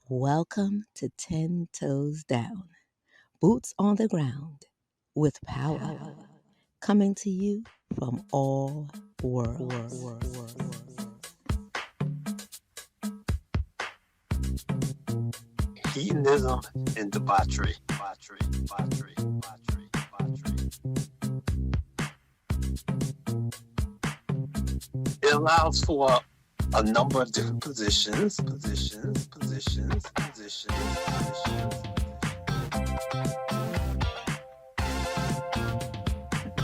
Welcome to 10 Toes Down, Boots on the Ground with Power, coming to you from all worlds. Hedonism and debauchery. It allows for a number of different positions.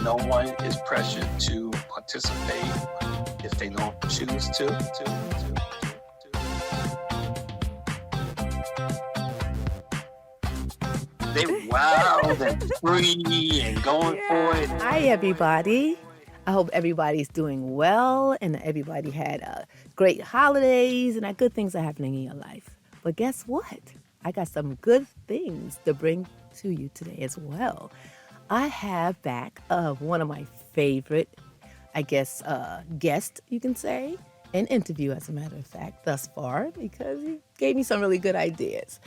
No one is pressured to participate if they don't choose to. They wild and free and going for it. Hi, everybody. I hope everybody's doing well and that everybody had great holidays and that good things are happening in your life. But guess what? I got some good things to bring to you today as well. I have back one of my favorite, guest, you can say, an interview, as a matter of fact, thus far, because he gave me some really good ideas.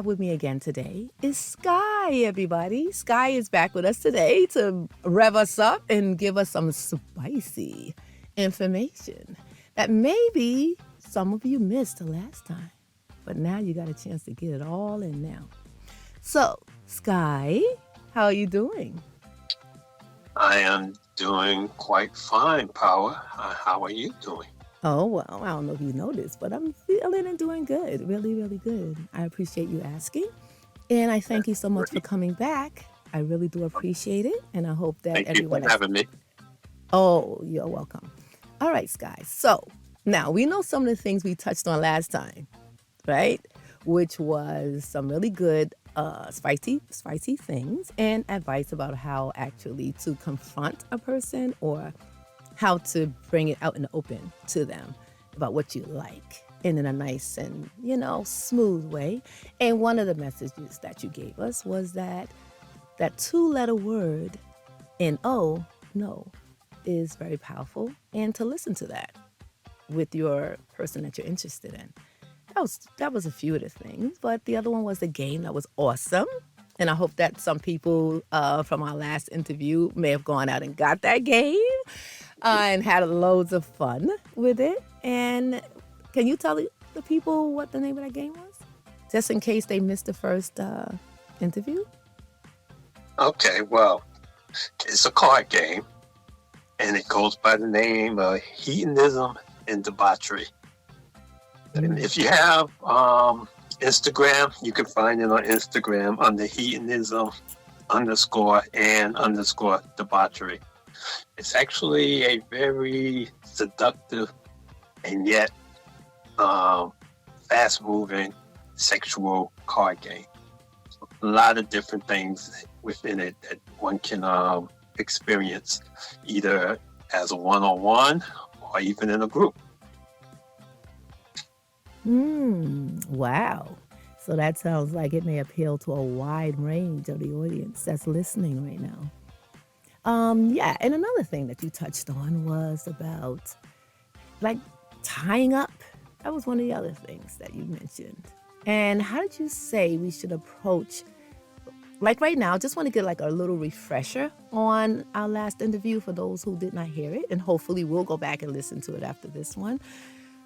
With me again today is Sky, everybody. Sky is back with us today to rev us up and give us some spicy information that maybe some of you missed the last time. But now you got a chance to get it all in now. So, Sky, how are you doing? I am doing quite fine, Power. How are you doing? Oh, well, I don't know if you know this, but I'm feeling and doing good. Really, really good. I appreciate you asking. And I thank you so much for coming back. I really do appreciate it. And I hope that Thank you for having me. Oh, you're welcome. All right, Sky. So now we know some of the things we touched on last time, right? Which was some really good spicy things and advice about how actually to confront a person or how to bring it out in the open to them about what you like and in a nice and, smooth way. And one of the messages that you gave us was that 2-letter word, N-O, no, is very powerful, and to listen to that with your person that you're interested in. That was a few of the things, but the other one was the game that was awesome. And I hope that some people from our last interview may have gone out and got that game and had loads of fun with it. And can you tell the people what the name of that game was? Just in case they missed the first interview? Okay, well, it's a card game, and it goes by the name of Hedonism and Debauchery. And if you have Instagram, you can find it on Instagram under hedonism _and _debauchery. It's actually a very seductive and yet fast-moving sexual card game. A lot of different things within it that one can experience either as a one-on-one or even in a group. Wow. So that sounds like it may appeal to a wide range of the audience that's listening right now. Yeah, and another thing that you touched on was about like tying up. That was one of the other things that you mentioned. And how did you say we should approach, like right now, just want to get like a little refresher on our last interview for those who did not hear it, and hopefully we'll go back and listen to it after this one.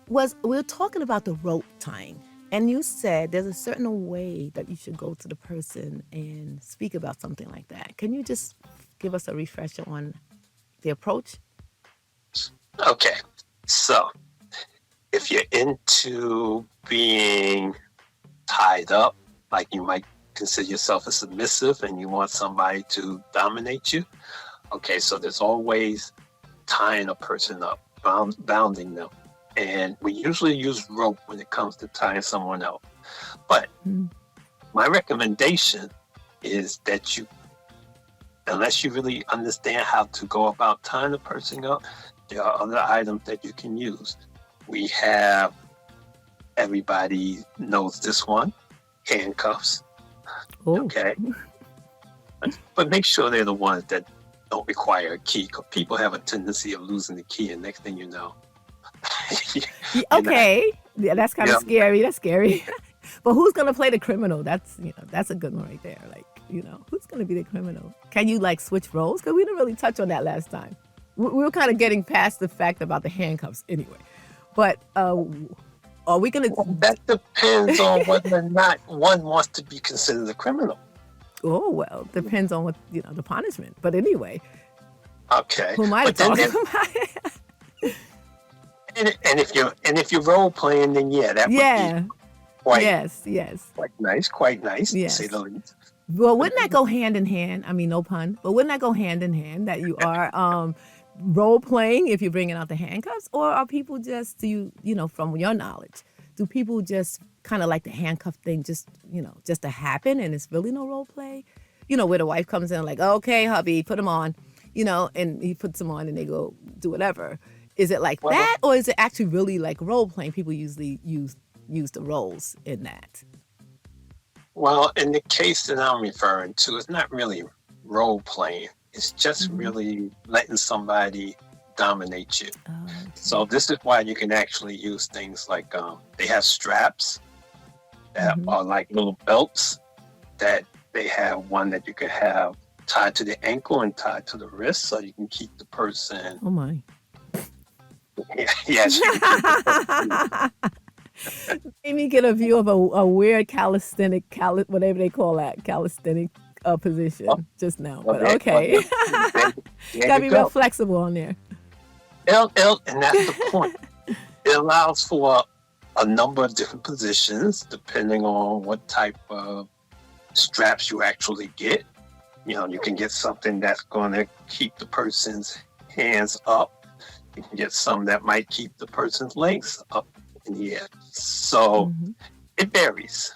We're talking about the rope tying. And you said there's a certain way that you should go to the person and speak about something like that. Can you just give us a refresher on the approach? Okay, so if you're into being tied up, like you might consider yourself a submissive and you want somebody to dominate you, okay, so there's always tying a person up, bounding them. And we usually use rope when it comes to tying someone up. But my recommendation is that unless you really understand how to go about tying a person up, there are other items that you can use. We have, everybody knows this one, handcuffs. Oh. Okay. But make sure they're the ones that don't require a key, because people have a tendency of losing the key, and next thing you know. Okay. Yeah, that's kind of Yeah, scary. That's scary. But who's gonna play the criminal? That's a good one right there. Like, who's gonna be the criminal? Can you like switch roles? Because we didn't really touch on that last time. We were kind of getting past the fact about the handcuffs anyway. But are we gonna? well, that depends on whether or not one wants to be considered a criminal. Oh well, depends on what the punishment. But anyway, Okay, who am I to but then, talk about? and if you're role playing, then yeah, that would Yeah. be quite Yes. quite nice to say Yes. the least. Well, wouldn't that go hand in hand? I mean, no pun, but wouldn't that go hand in hand that you are role playing if you're bringing out the handcuffs, or are people just from your knowledge, do people just kind of like the handcuff thing just to happen and it's really no role play? Where the wife comes in like, okay, hubby, put them on, and he puts them on and they go do whatever. Is it like Well, that, or is it actually really like role playing? People usually use the roles in that. well, in the case that I'm referring to, it's not really role playing. It's just Mm-hmm. really letting somebody dominate you. Oh, So okay. this is why you can actually use things like they have straps that Mm-hmm. are like little belts that they have one that you can have tied to the ankle and tied to the wrist, so you can keep the person. Oh my. Yes, you can keep the person. Made me get a view of a weird calisthenic, whatever they call that, calisthenic Well, position just now. well, But okay. there Gotta you be real go. flexible on there. And that's the point. It allows for a number of different positions depending on what type of straps you actually get. You can get something that's going to keep the person's hands up. You can get some that might keep the person's legs up in the air. So Hmm. it varies.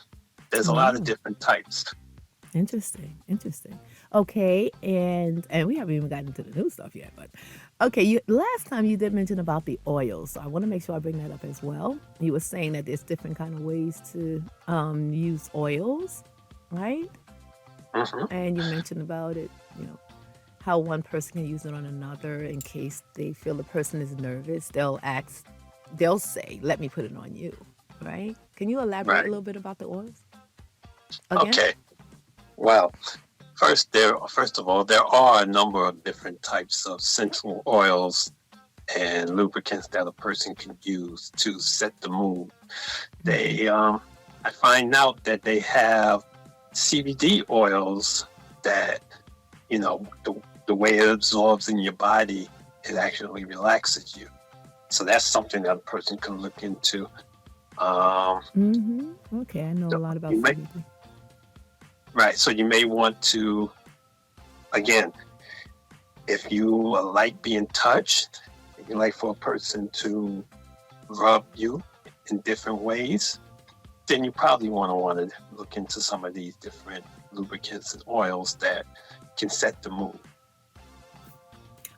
There's a lot of Oh, different types. interesting. Okay, and we haven't even gotten into the new stuff yet, but okay, last time you did mention about the oils, so I want to make sure I bring that up as well. You were saying that there's different kind of ways to use oils, right? Hmm. And you mentioned about it, you know, how one person can use it on another in case they feel the person is nervous. They'll say, let me put it on you, right? Can you elaborate a Right. little bit about the oils again? Okay. Well, first of all, there are a number of different types of essential oils and lubricants that a person can use to set the mood. Hmm. I find out that they have CBD oils that, the way it absorbs in your body, it actually relaxes you. So that's something that a person can look into. Um, Okay, I know a so lot about you may, CBD. right. So you may want to, again, if you like being touched, if you like for a person to rub you in different ways, then you probably want to look into some of these different lubricants and oils that can set the mood.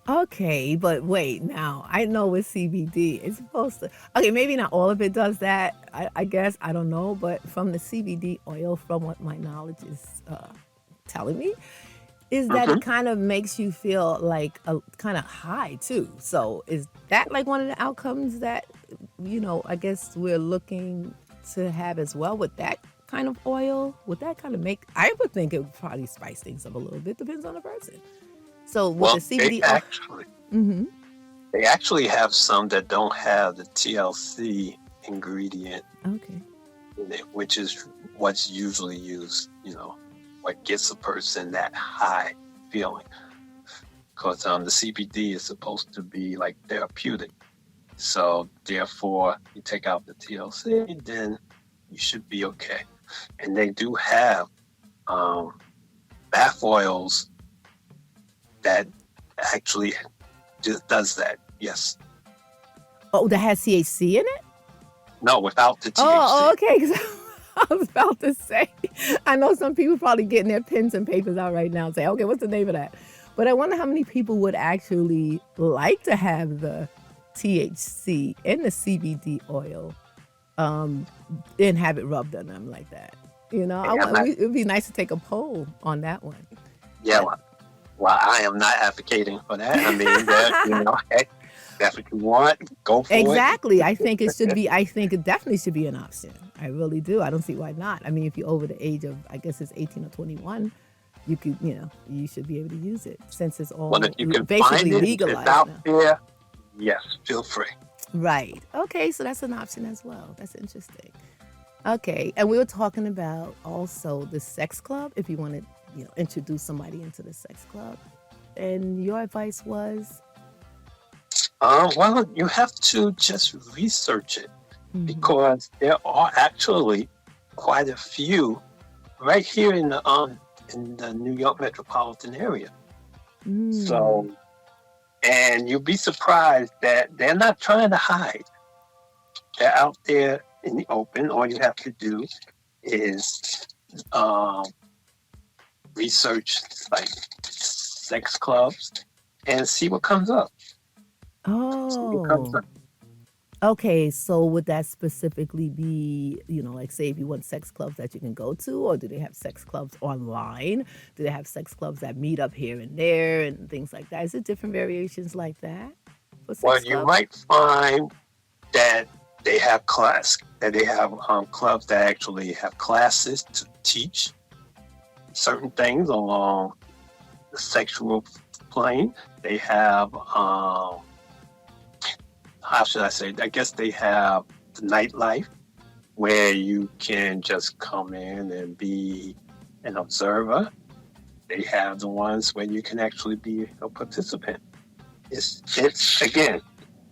Okay, but wait, now I know with CBD, it's supposed to. Okay, maybe not all of it does that. I guess I don't know, but from the CBD oil, from what my knowledge is telling me, is that Hmm. it kind of makes you feel like a kind of high too. So is that like one of the outcomes that I guess we're looking to have as well with that kind of oil? Would that kind of make? I would think it would probably spice things up a little bit. Depends on the person. So with the Well, CBD oil. Mm-hmm. they actually have some that don't have the TLC ingredient Okay. in it, which is what's usually used. What gets a person that high feeling. Because the CBD is supposed to be like therapeutic. So therefore, you take out the TLC, then you should be okay. And they do have um, bath oils that actually just does that. Yes. Oh, that has THC in it? No, without the Oh, THC. okay. 'Cause I was about to say, I know some people probably getting their pens and papers out right now and say, okay, what's the name of that? But I wonder how many people would actually like to have the THC and the CBD oil um, and have it rubbed on them like that. I Hey, I'm want. not. It would be nice to take a poll on that one. Yeah. But Well, I am not advocating for that. I mean, that. Hey, That's what you want. Go for it. Exactly. I think it should be. I think it definitely should be an option. I really do. I don't see why not. I mean, if you're over the age of, I guess it's 18 or 21, you could, you should be able to use it since it's Well, if all you can find basically it, if it's legalized out now. there, yes, feel free. Right. Okay. So that's an option as well. That's interesting. Okay. And we were talking about also the sex club. If you want to, introduce somebody into the sex club, and your advice was, Well, you have to just research it mhm. because there are actually quite a few right here in the New York metropolitan area. So, and you'll be surprised that they're not trying to hide. They're out there in the open. All you have to do is research like sex clubs and see what comes up. See what comes Oh, up. okay. So would that specifically be, like say if you want sex clubs that you can go to, or do they have sex clubs online? Do they have sex clubs that meet up here and there and things like that? Is it different variations like that for Well, sex you clubs? might find that they have clubs that actually have classes to teach certain things along the sexual plane. They have how should I say? I guess they have the nightlife where you can just come in and be an observer. They have the ones where you can actually be a participant. It's again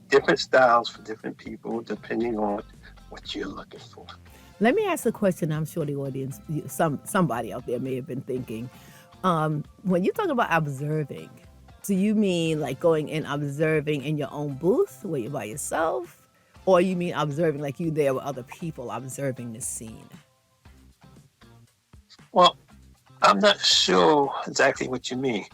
different styles for different people depending on what you're looking for. Let me ask a question. I'm sure the audience, somebody out there may have been thinking. When you talk about observing, do you mean like going and observing in your own booth where you're by yourself? Or you mean observing like you there with other people observing the scene? Well, I'm not sure exactly what you mean.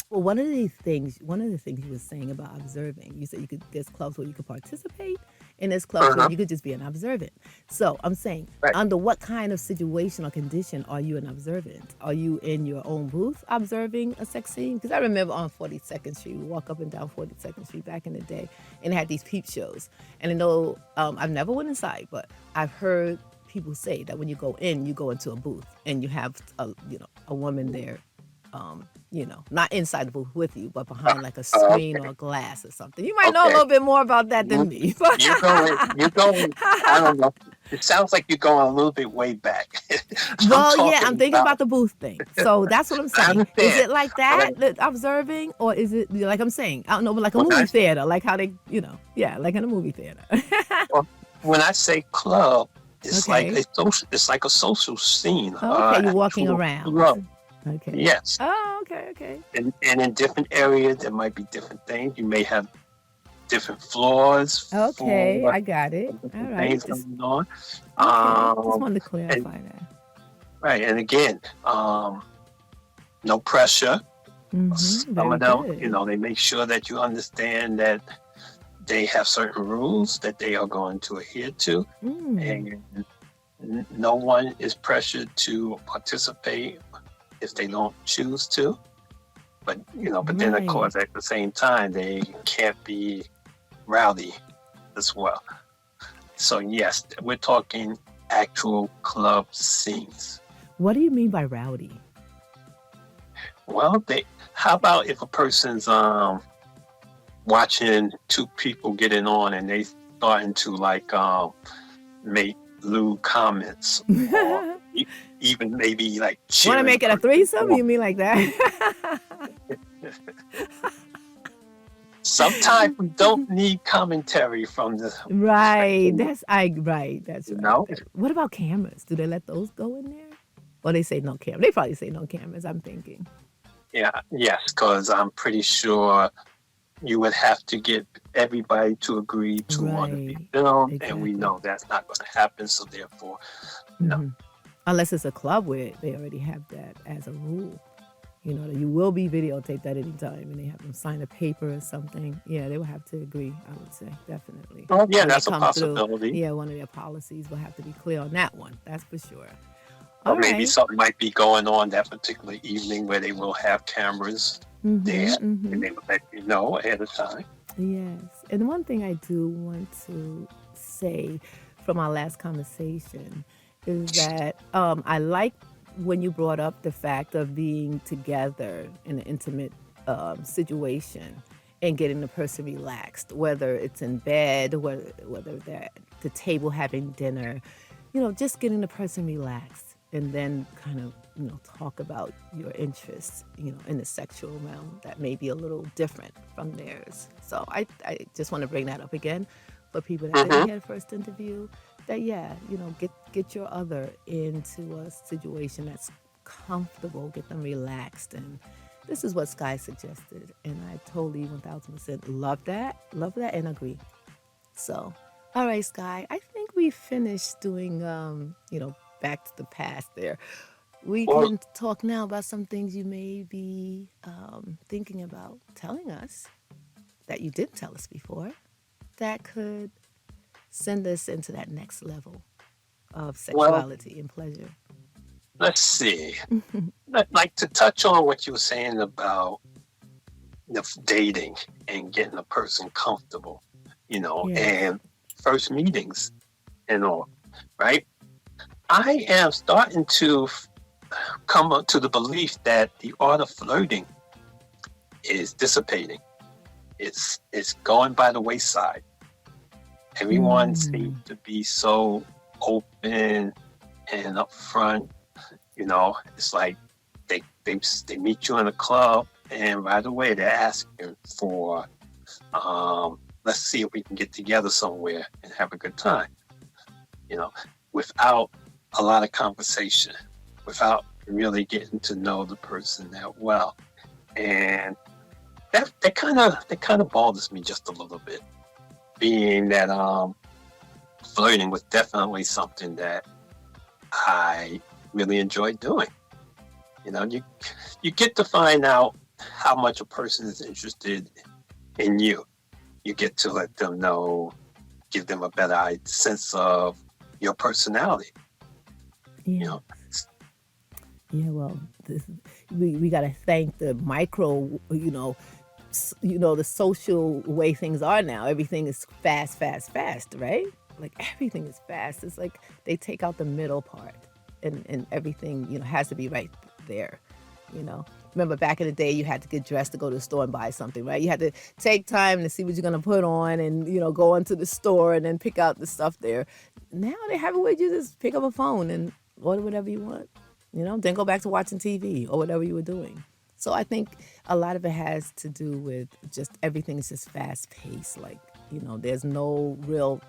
Well, one of the things you were saying about observing, you said there's clubs where you could participate, and there's clubs where Uh-huh. you could just be an observant. So I'm saying, Right. under what kind of situation or condition are you an observant? Are you in your own booth observing a sex scene? Because I remember on 42nd Street, we walk up and down 42nd Street back in the day, and it had these peep shows. And I know I've never went inside, but I've heard people say that when you go in, you go into a booth and you have a woman there, not inside the booth with you, but behind like a screen Okay. or a glass or something. You might know a Okay. little bit more about that than You- me. You're going, I don't know. It sounds like you're going a little bit way back. I'm Well, yeah, I'm talking thinking about, about the booth thing. So that's what I'm I saying. Is understand. it like But that, observing, or is it like I'm saying? I don't know, but like a when I, movie theater, like how they, yeah, like in a movie theater. well, when I say club, it's like Okay. a social, it's like a social scene, Oh, okay, you're walking actual around. club. Okay. Yes. Oh, okay, okay. And in different areas, there might be different things. You may have different floors Okay, for I got it. All different right. things going on. Okay. Just Um, wanted to and clarify that. right, and again, no pressure. Some Very of them, good. they make sure that you understand that they have certain rules that they are going to adhere to, Mm, and no one is pressured to participate if they don't choose to. But then of right. course at the same time they can't be rowdy as well. So yes, we're talking actual club scenes. What do you mean by rowdy? Well, how about if a person's watching two people getting on and they starting to like make lewd comments or even maybe like Want to cheering the make it a person threesome? on. You mean like that? Sometimes we don't need commentary from the Right. spectator, Right. That's you right. know? What about cameras? Do they let those go in there? Or they say no camera. They probably say no cameras, I'm thinking. Yeah, yes, because I'm pretty sure you would have to get everybody to agree to want to be Right. filmed, and we Exactly. know that's not going to happen. So therefore, no. hmm Unless it's a club where they already have that as a rule. That you will be videotaped at any time and they have them sign a paper or something. Yeah, they will have to agree, I would say, definitely. Well, yeah, When they that's a come through, possibility. yeah, one of their policies will have to be clear on that one. That's for sure. Or All maybe right. something might be going on that particular evening where they will have cameras. there, and Mm-hmm. they will let you know ahead of time. Yes. And one thing I do want to say from our last conversation is that I like when you brought up the fact of being together in an intimate situation and getting the person relaxed, whether it's in bed, whether they're at the table having dinner, just getting the person relaxed and then kind of, talk about your interests, in the sexual realm that may be a little different from theirs. So I just want to bring that up again for people that didn't Mm-hmm. hear the first interview that, yeah, get your other into a situation that's comfortable, get them relaxed. And this is what Sky suggested. And I totally 1000% love that, and agree. So, all right, Sky, I think we finished doing, back to the past there. We Well, can talk now about some things you may be thinking about telling us that you didn't tell us before that could send us into that next level of well, sexuality and pleasure. let's see. Like to touch on what you were saying about dating and getting a person comfortable, Yes. and first meetings and all, right? I am starting to come up to the belief that the art of flirting is dissipating. It's going by the wayside. Everyone seems Mm. to be so open and upfront. It's like they meet you in a club, and right away they're asking for, let's see if we can get together somewhere and have a good time. You know, without a lot of conversation, without really getting to know the person that well, and that kind of bothers me just a little bit. Being that flirting was definitely something that I really enjoyed doing. You get to find out how much a person is interested in you. You get to let them know, give them a better sense of your personality. You Yes. know, Yeah, well, we got to thank the micro, the social way things are now. Everything is fast, fast, fast, right? Like everything is fast. It's like they take out the middle part, and everything has to be right there. You know, remember back in the day, you had to get dressed to go to the store and buy something, right? You had to take time to see what you're gonna put on, and go into the store and then pick out the stuff there. Now they have it where you just pick up a phone and order whatever you want. Then go back to watching TV or whatever you were doing. So I think a lot of it has to do with just everything is just fast paced. Like, there's no real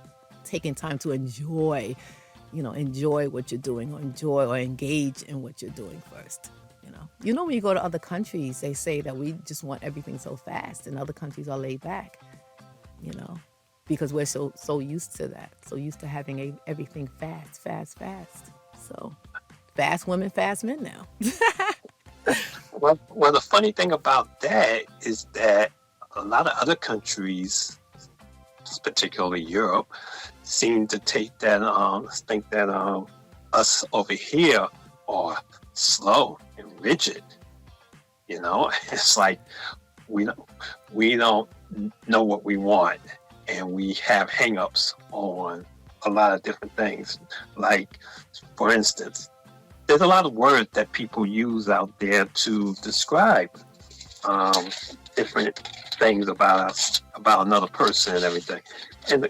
taking time to enjoy what you're doing or enjoy or engage in what you're doing first. When you go to other countries, they say that we just want everything so fast, and other countries are laid back. You know, because we're so used to that, so used to having everything fast, fast, fast. So fast women, fast men now. well, the funny thing about that is that a lot of other countries, particularly Europe, seem to think that us over here are slow and rigid. It's like we don't we don't know what we want, and we have hangups on a lot of different things. Like, for instance, there's a lot of words that people use out there to describe um, different things about us, about another person, and everything. And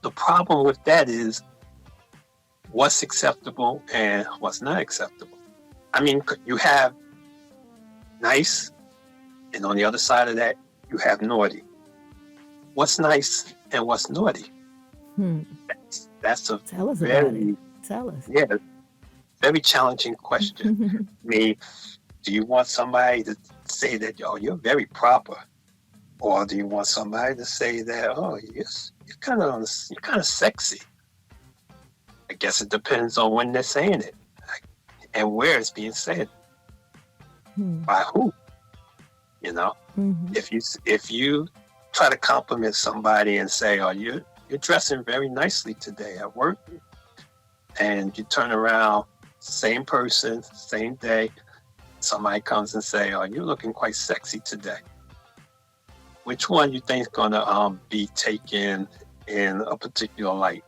the problem with that is what's acceptable and what's not acceptable. I mean, you have nice, and on the other side of that, you have naughty. What's nice and what's naughty? Hmm. That's a Tell us about it. very, Tell us. yeah, very challenging question. I mean, do you want somebody to say that, oh, you're very proper? Or do you want somebody to say that, oh, you're kind of sexy? I guess it depends on when they're saying it and where it's being said Hmm. by who. You know, Mm-hmm. if you try to compliment somebody and say, oh, you're dressing very nicely today at work, and you turn around, same person, same day, somebody comes and say, "Oh, you're looking quite sexy today." Which one you think is gonna be taken in a particular light?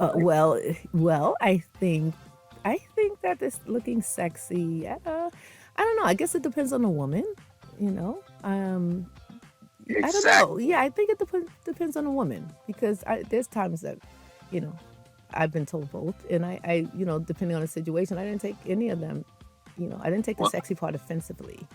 Right? Well, I think that this looking sexy. I don't know. I guess it depends on the woman. You know. I don't know. Exactly. Yeah, I think it depends on the woman because there's times that, you know, I've been told both, and depending on the situation, I didn't take any of them. I didn't take the Well, sexy part offensively.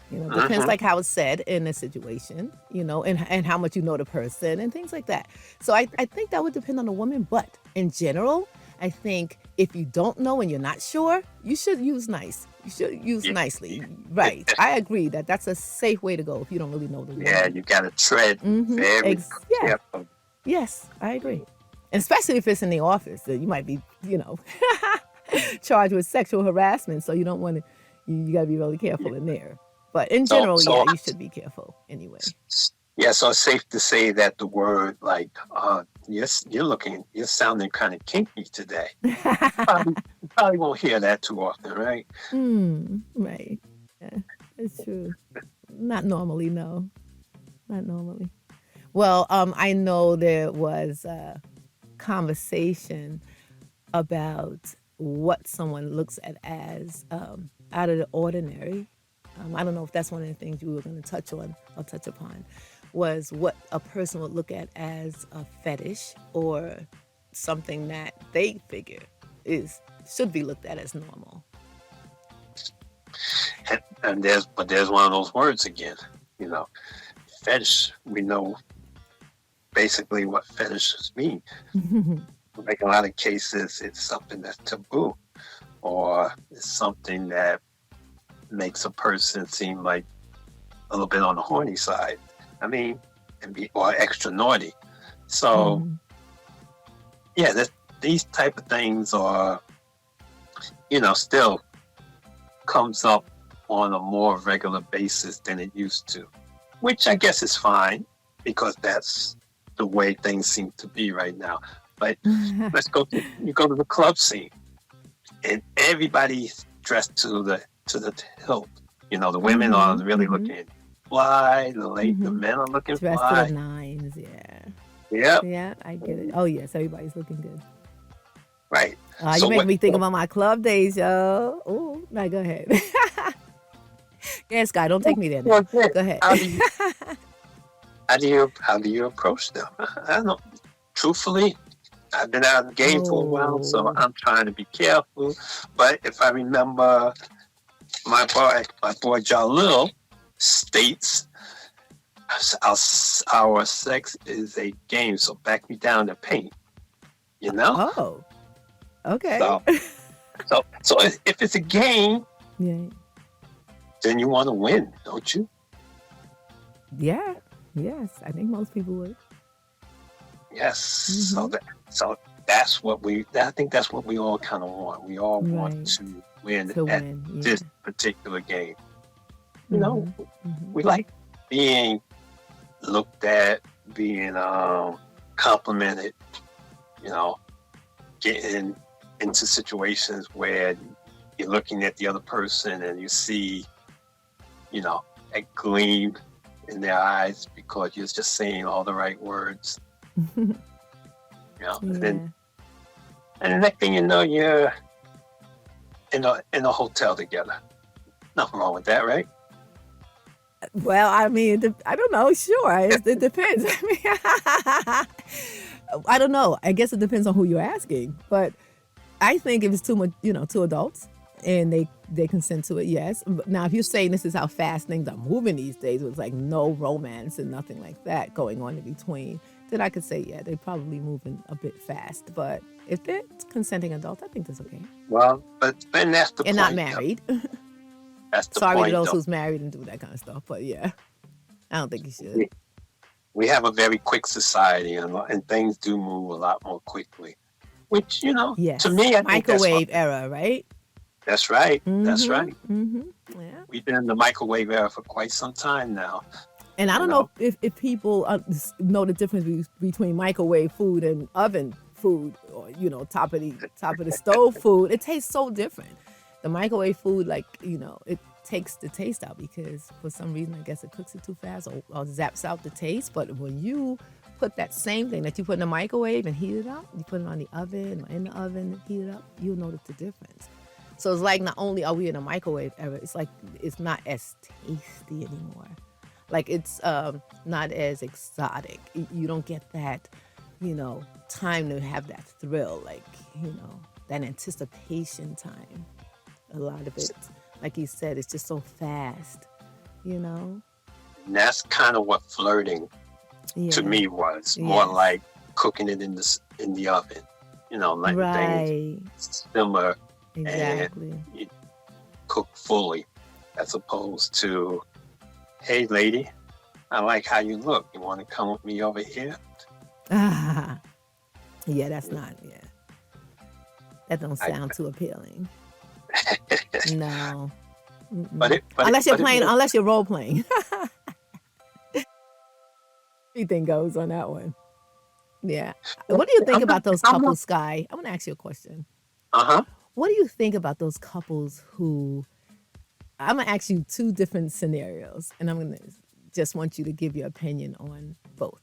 Depends hmm like how it's said in the situation, and how much you know the person and things like that. So I think that would depend on the woman, but in general, I think if you don't know and you're not sure, you should use nice. You should use yeah, nicely. Right. I agree that that's a safe way to go if you don't really know the yeah, woman. you got to tread Mm-hmm. very Yeah. careful. Yes, I agree. And especially if it's in the office, then you might be, charged with sexual harassment. So you don't want to, you got to be really Yeah. careful in there. But in So, general, yeah, so you should be careful anyway. yeah, so it's safe to say that the word like, yes, you're sounding kind of kinky today. You probably won't hear that too often, right? Right. Yeah, it's true. Not normally, no. Not normally. Well, I know there was a conversation about what someone looks at as out of the ordinary. I don't know if that's one of the things you were going to touch on or touch upon, was what a person would look at as a fetish or something that they figure is should be looked at as normal. But there's one of those words again, you know, fetish. We know basically what fetishes mean. Like a lot of cases, it's something that's taboo, or it's something that makes a person seem like a little bit on the horny side. I mean, or extra naughty. So Mhm. yeah, these type of things are, still comes up on a more regular basis than it used to, which I guess is fine because that's the way things seem to be right now. But you go to the club scene and everybody's dressed to the hilt. The women are Mhm. really Mhm. looking fly, the Mhm. men are looking Dressed to the fly. nines, yeah. Yep, Yeah, I get it. Oh yes, everybody's looking good. right. You So make what? me think about my club days, yo. Oh, now go ahead. Yes, Guy, don't take me there now. Well, yeah, Go ahead. how do you how do you approach them? I don't know. Truthfully, I've been out of the game for a while, so Oh. I'm trying to be careful. But if I remember, my boy Jalil states our, our sex is a game, so back me down to paint. You know, Oh. Okay. so if it's a game, Yeah. then you want to win, don't you? Yeah. Yes, I think most people would. Yes. Mhm. So that's what I think that's what we all kind of want. We all want Right. to win To at win. this Yeah. particular game. You know, Mhm. Mhm. we like being looked at, being complimented, you know, getting into situations where you're looking at the other person and you see, a gleam in their eyes because you're just saying all the right words, and then Yeah. and the next thing you know, you're in a hotel together. Nothing wrong with that, right? Well, I mean, I don't know. Sure, it depends. I mean, I don't know. I guess it depends on who you're asking. But I think if it's too much, two adults and they consent to it, yes. But now, if you're saying this is how fast things are moving these days, with like no romance and nothing like that going on in between, then I could say yeah, they're probably moving a bit fast. But if they're consenting adults, I think that's okay. Well, but then that's the And not point, though. married. That's the Sorry to point, those though. who's married and do that kind of stuff. But yeah, I don't think you should. We, we have a very quick society, and things do move a lot more quickly. Which, to Yes, me, I think that's microwave era, right? that's right. That's Mm-hmm. right. Mm-hmm. Yeah. We've been in the microwave era for quite some time now. And I You don't know know, if people know the difference between microwave food and oven food, or top of the stove food. It tastes so different. The microwave food, like, it takes the taste out because for some reason, I guess it cooks it too fast or zaps out the taste. But when you put that same thing that you put in the microwave and heat it up, you put it on the oven or in the oven and heat it up, you'll notice the difference. So it's like not only are we in a microwave era, it's like it's not as tasty anymore. Like it's not as exotic. You don't get that, time to have that thrill, like, that anticipation time. A lot of it, like you said, it's just so fast, you know? And that's kind of what flirting to Yeah. me was more Yes. like cooking it in the oven, letting Right. things simmer and Exactly. you cook fully, as opposed to, hey lady, I like how you look. You want to come with me over here? Ah, yeah, that's not, yeah. That don't I, sound too appealing. No. but Mm-mm. it, but it, Unless you're but it playing, was. unless you're role playing. Everything goes on that one. Yeah. What do you think I'm not. about those I'm not. couples, Sky? I want to ask you a question. Uh-huh. What do you think about those couples who I'm gonna ask you two different scenarios, and I'm gonna just want you to give your opinion on both.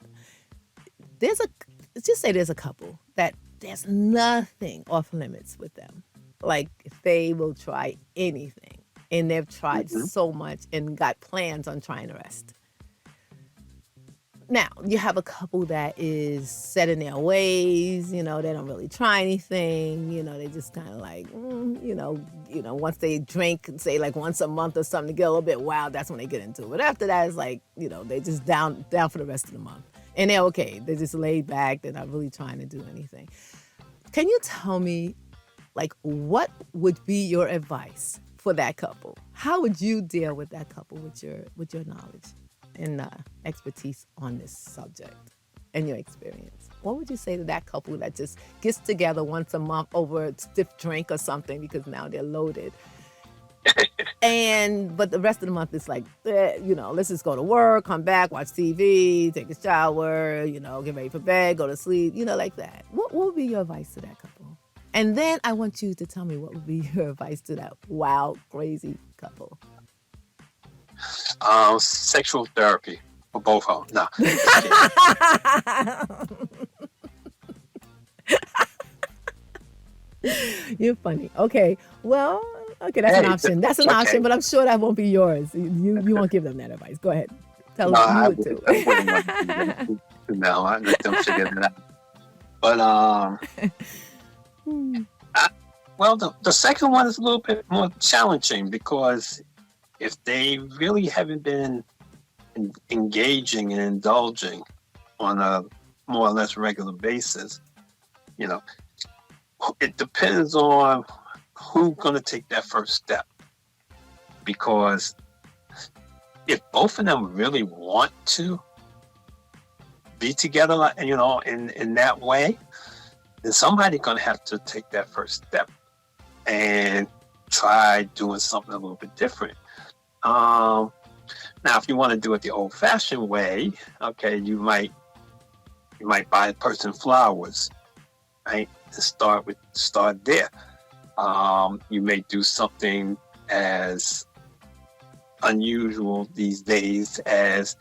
There's a let's just say there's a couple that there's nothing off limits with them. Like they will try anything, and they've tried Hmm. so much and got plans on trying the rest. Now, you have a couple that is set in their ways, they don't really try anything, they just kind of like, once they drink, say like once a month or something to get a little bit wild, that's when they get into it. But after that, it's like, they just down for the rest of the month. And they're okay. They're just laid back. They're not really trying to do anything. Can you tell me, like, what would be your advice for that couple? How would you deal with that couple with your knowledge and expertise on this subject and your experience? What would you say to that couple that just gets together once a month over a stiff drink or something because now they're loaded? But the rest of the month is like, let's just go to work, come back, watch TV, take a shower, get ready for bed, go to sleep, like that. What would be your advice to that couple? And then I want you to tell me what would be your advice to that wild, crazy couple. Sexual therapy for both of them. No, just kidding. You're funny. Okay. Well, okay, that's an Hey, option. That's an okay. option, but I'm sure that won't be yours. You won't give them that advice. Go ahead. Tell No, them you I would wouldn't. too. I wouldn't want to do that. No, I let them figure it out. But I, well, the second one is a little bit more challenging because if they really haven't been engaging and indulging on a more or less regular basis, you know, it depends on who's going to take that first step. Because if both of them really want to be together, in that way, then somebody's going to have to take that first step and try doing something a little bit different. Now, if you want to do it the old-fashioned way, okay, you might buy a person flowers, right, and start there. You may do something as unusual these days as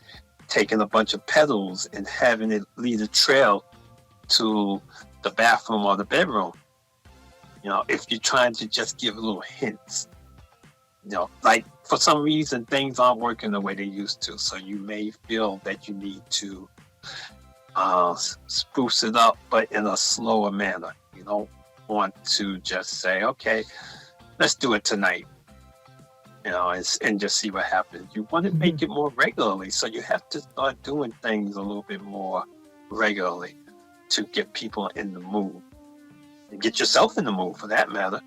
taking a bunch of petals and having it lead a trail to the bathroom or the bedroom. If you're trying to just give little hints, like for some reason things aren't working the way they used to, so you may feel that you need to spruce it up, but in a slower manner. You don't want to just say, okay, let's do it tonight, and just see what happens. You want to make it more regularly, so you have to start doing things a little bit more regularly to get people in the mood and get yourself in the mood, for that matter,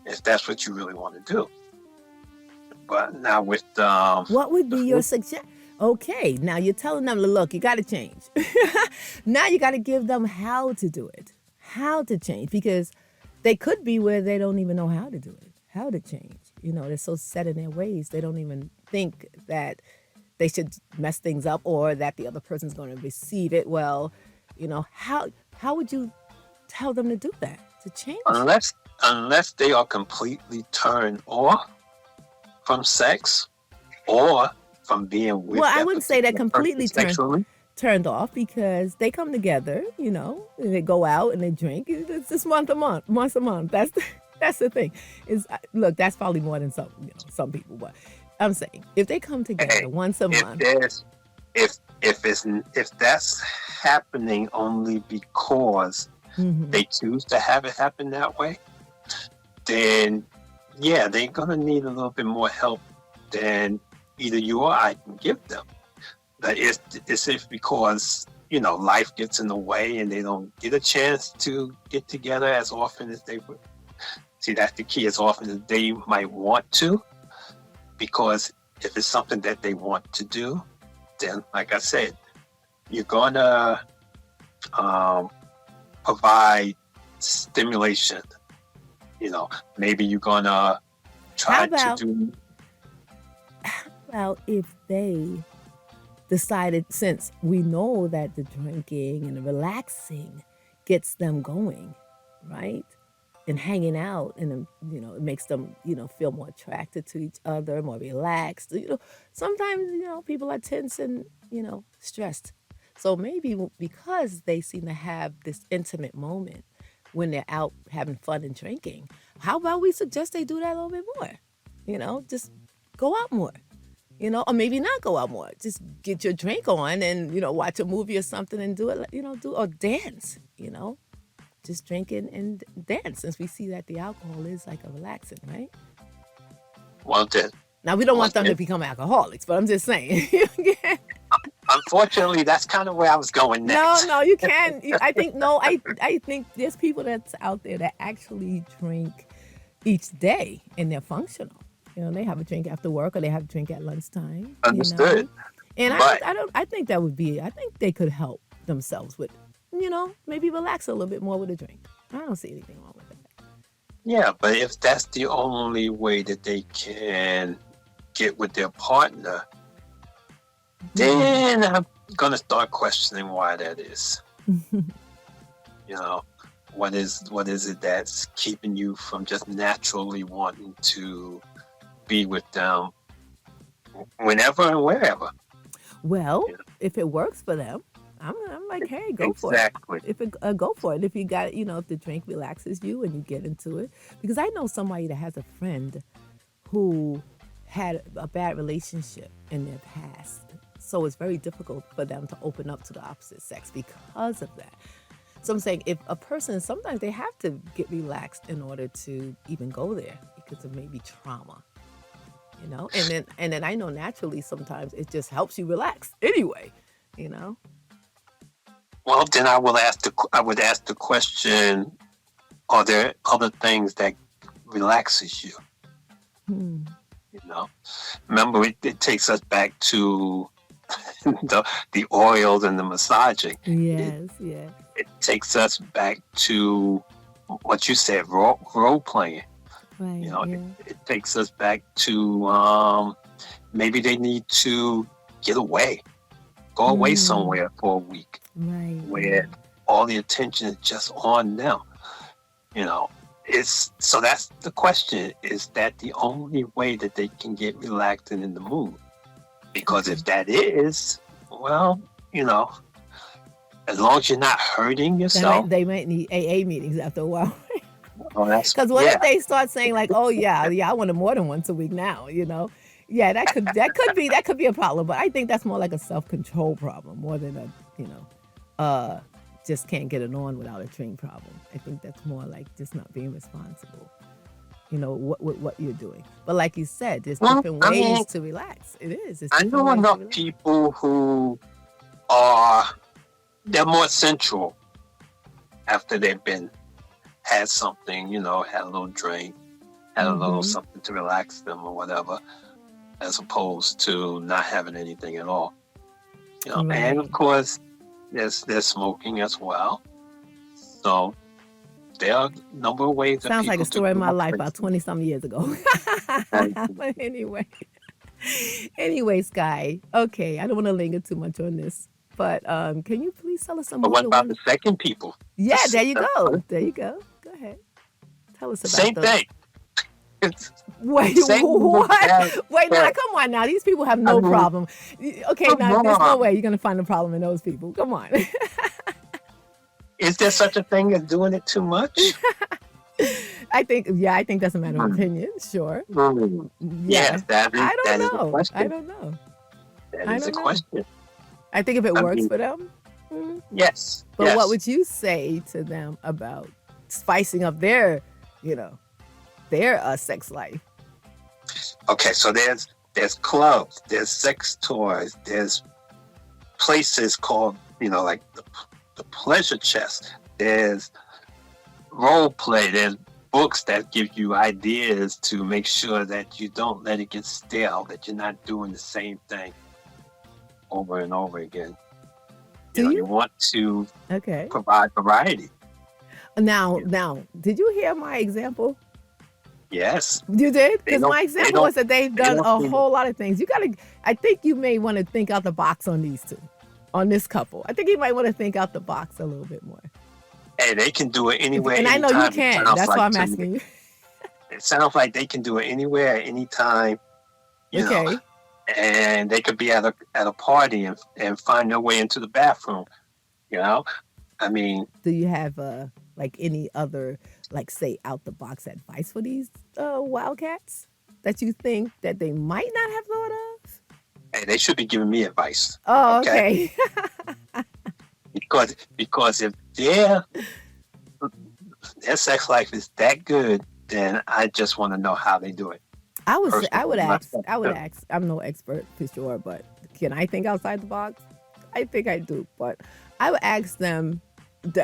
if that's what you really want to do. But now with What would be your suggestion? Okay, now you're telling them, look, you got to change. Now you got to give them how to do it, how to change, because they could be where they don't even know how to do it, how to change. They're so set in their ways, they don't even think that they should mess things up or that the other person's going to receive it well. How would you tell them to do that, to change? unless unless they are completely turned off from sex or from being with Well, I that wouldn't say they're particular person completely sexually. turned off because they come together, and they go out and they drink. It's just once a month. That's the thing. Look, that's probably more than some people, but I'm saying if they come together Hey, once a if month. there's if that's happening only because Mm-hmm. they choose to have it happen that way, then yeah, they're gonna need a little bit more help than either you or I can give them. But it's if because life gets in the way and they don't get a chance to get together as often as they would. See, that's the key. As often as they might want to, because if it's something that they want to do, then like I said, you're gonna provide stimulation. Maybe you're gonna How try to about do. if they decided, since we know that the drinking and the relaxing gets them going, right? And hanging out, and it makes them feel more attracted to each other, more relaxed. Sometimes people are tense and stressed. So maybe because they seem to have this intimate moment when they're out having fun and drinking, how about we suggest they do that a little bit more? Just go out more. Or maybe not go out more. Just get your drink on and watch a movie or something and do it. Do or dance. Just drink and dance, since we see that the alcohol is like a relaxant, right? Well, then, Now we don't well, want them to then, become alcoholics, but I'm just saying. unfortunately, that's kind of where I was going No, next. no, you can't. I think no. I think there's people that's out there that actually drink each day and they're functional. They have a drink after work or they have a drink at lunchtime. Understood. And But I think that would be. I think they could help themselves with, maybe relax a little bit more with a drink. I don't see anything wrong with that. yeah, but if that's the only way that they can get with their partner, then I'm gonna start questioning why that is. You know, what is it that's keeping you from just naturally wanting to be with them whenever and wherever? Well, You know, if it works for them, I'm like, hey, go for it. exactly. If it go for it. If you got, if the drink relaxes you and you get into it, because I know somebody that has a friend who had a bad relationship in their past, so it's very difficult for them to open up to the opposite sex because of that. So I'm saying, if a person, sometimes they have to get relaxed in order to even go there because of maybe trauma. And then I know naturally sometimes it just helps you relax anyway, you know. Well, then I would ask the question: are there other things that relaxes you? Hmm. You know, remember it takes us back to the oils and the massaging. It, Yes, yes. it takes us back to what you said, role playing. Right, yeah. It takes us back to maybe they need to get away, go away Mm, somewhere for a week right, where right. all the attention is just on them. You know, it's so that's the question: is that the only way that they can get relaxed and in the mood? Because Okay. if that is, well, you know, as long as you're not hurting They yourself, might they might need AA meetings after a while. oh, that's Because what if yeah. they start saying like, "Oh yeah, yeah, I want it more than once a week now," you know? Yeah, that could be a problem, but I think that's more like a self control problem more than a uh just can't get it on without a drink problem. I think that's more like just not being responsible. What you're doing. But like you said, there's Well, different I mean, ways to relax. It is. It's I different know ways to enough relax. people who are they're more sensual after they've been had something, had a little drink, had a little Mm-hmm. something to relax them or whatever, as opposed to not having anything at all. And of Right. course, there's smoking as well. So there are a number of ways that Sounds like a people to story of my life about relax. 20 some years ago. And, But anyway, Sky. Okay, I don't want to linger too much on this, but can you please tell us some but more of what the about the one? second people? Yeah, This, there you go. There you go. Go ahead. Tell us about Same those. thing. It's Wait, same with what? that. Wait, now that- come on now. These people have I no mean, problem. Okay, come now there's no on. way you're gonna find a problem in those people. Come on. Is there such a thing as doing it too much? I think that's a matter of Mm. opinion. Sure. Mm. Yeah. Yes, that is I that is don't a know. I question. don't know. That I is a don't know. question. I think if it I works mean, for them. mm. yes, But what yes. would you say to them about spicing up their, you know, their sex life? Okay, so there's clubs, there's sex toys, there's places called, like the pleasure chest. There's role play. There's books that give you ideas to make sure that you don't let it get stale, that you're not doing the same thing over and over again. Do You you? want to Okay. provide variety. Now, did you hear my example? Yes, You did? they Because don't. my They example don't. was that they've They done don't. a whole lot of things. I think you may want to think out the box on these two, on this couple. I think you might want to think out the box a little bit more. Hey, they can do it anywhere, And I know you anytime. It can. sounds That's why like I'm to me. asking you. It sounds like they can do it anywhere, anytime. You know, Okay. and they could be at a party and find their way into the bathroom. You know, I mean, Do you have like any other, like, say, out the box advice for these wildcats that you think that they might not have thought of? hey, they should be giving me advice. Oh, Okay, okay. because if their sex life is that good, then I just want to know how they do it. I would say, Personally, myself, I would too. ask. I'm no expert for sure, but can I think outside the box? I think I do, but I would ask them.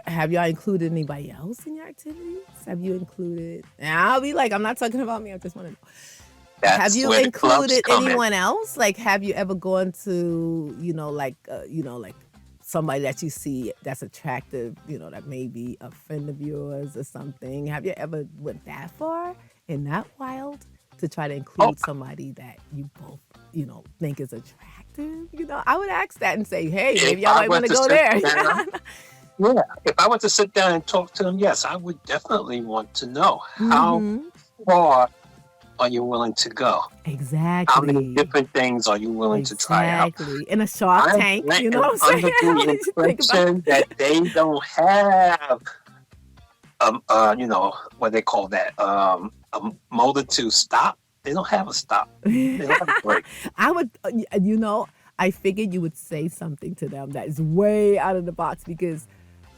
Have y'all included anybody else in your activities? Have you included? And I'll be like, I'm not talking about me. I just want to know. Have That's you where the clubs included come in. anyone else? Like, have you ever gone to, like somebody that you see that's attractive, that may be a friend of yours or something? Have you ever went that far and that wild to try to Oh, include somebody that you both, think is attractive? I would ask that and say, hey, if maybe y'all I might were want to to go sit there. down, yeah, if I were to sit down and talk to them, yes, I would definitely want to know how hmm far are you willing to go? How many Exactly. different things are you willing to try out? Exactly. In a Shark I Tank, you know am what I'm saying? under I the want you to think about. impression that they don't have, what they call that, a motor to stop. They don't have a stop. They don't have a break. I would, I figured you would say something to them that is way out of the box because,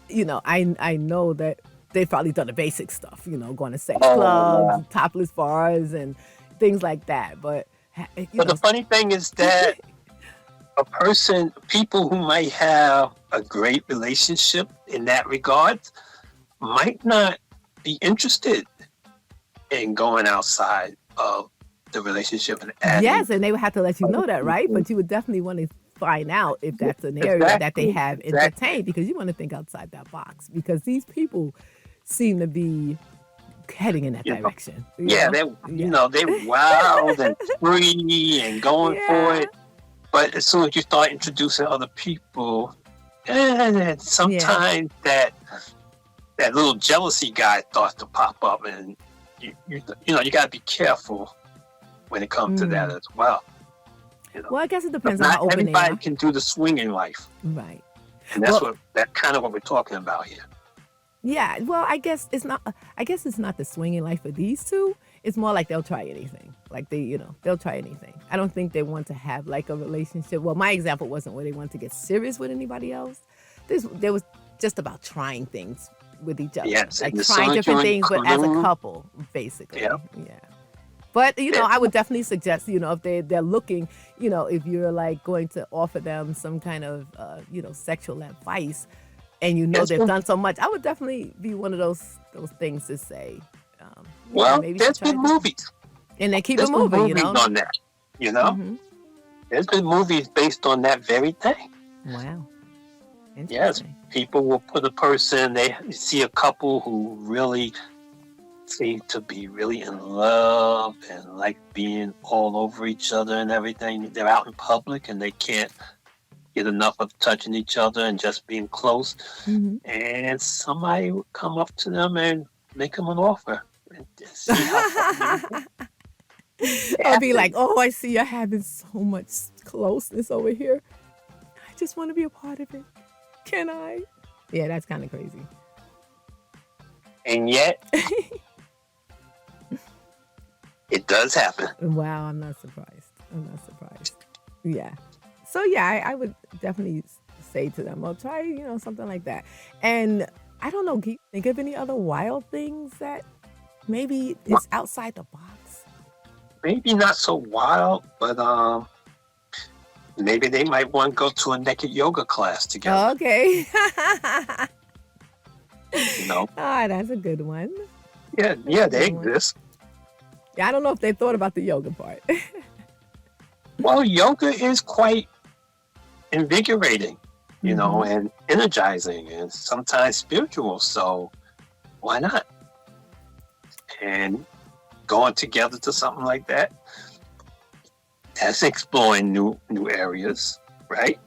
I know that they've probably done the basic stuff, going to sex Oh, clubs, yeah. topless bars, and things like that. But, But the funny thing is that people who might have a great relationship in that regard might not be interested in going outside of the relationship and adding yes, and they would have to let you other know that, right? people. But you would definitely want to find out if that's an area that they have Exactly. entertained because you want to think outside that box because these people seem to be heading in that You know, direction. yeah, Yeah. they wild and free and going for Yeah. it. But as soon as you start introducing other people, Yeah. sometimes that little jealousy guy starts to pop up, and you got to be careful when it comes to that Mm. as well. Well, I guess it But depends on not how open they everybody are. can do the swinging life, Right. and Well, that's kind of what we're talking about here. yeah. Well, I guess it's not. I guess it's not the swinging life for these two. It's more like they'll try anything. Like they'll try anything. I don't think they want to have like a relationship. Well, my example wasn't where they wanted to get serious with anybody else. There was just about trying things with each other, Yes, like and as trying soon as you different things, but as a include, couple, basically. yeah, Yeah. But yeah, I would definitely suggest, if they're looking, if you're like going to offer them some kind of, sexual advice, and there's they've been done so much, I would definitely be one of those things to say, well, maybe you should there's try been this, movies. and then keep it There's been moving, movies on that. You know, hmm there's been movies based on that very thing. Wow, Yes, interesting. people will put a person. They see a couple who really seem to be really in love and like being all over each other and everything. They're out in public and they can't get enough of touching each other and just being close. hmm And somebody would come up to them and make them an offer. and see how far you can go. I'll be like, Happen. oh, I see you're having so much closeness over here. I just want to be a part of it. Can I? Yeah, that's kind of crazy. And yet, it does happen. Wow, I'm not surprised. I'm not surprised. Yeah. So yeah, I would definitely say to them, well, try, something like that. And I don't know, can you think of any other wild things that maybe it's outside the box? Maybe not so wild, but maybe they might want to go to a naked yoga class together. Okay. You know? Ah, that's a good one. Yeah, That's yeah, a they good one. exist. Yeah, I don't know if they thought about the yoga part. Well, yoga is quite invigorating, Mhm. and energizing and sometimes spiritual. So why not? And going together to something like that, that's exploring new areas, right?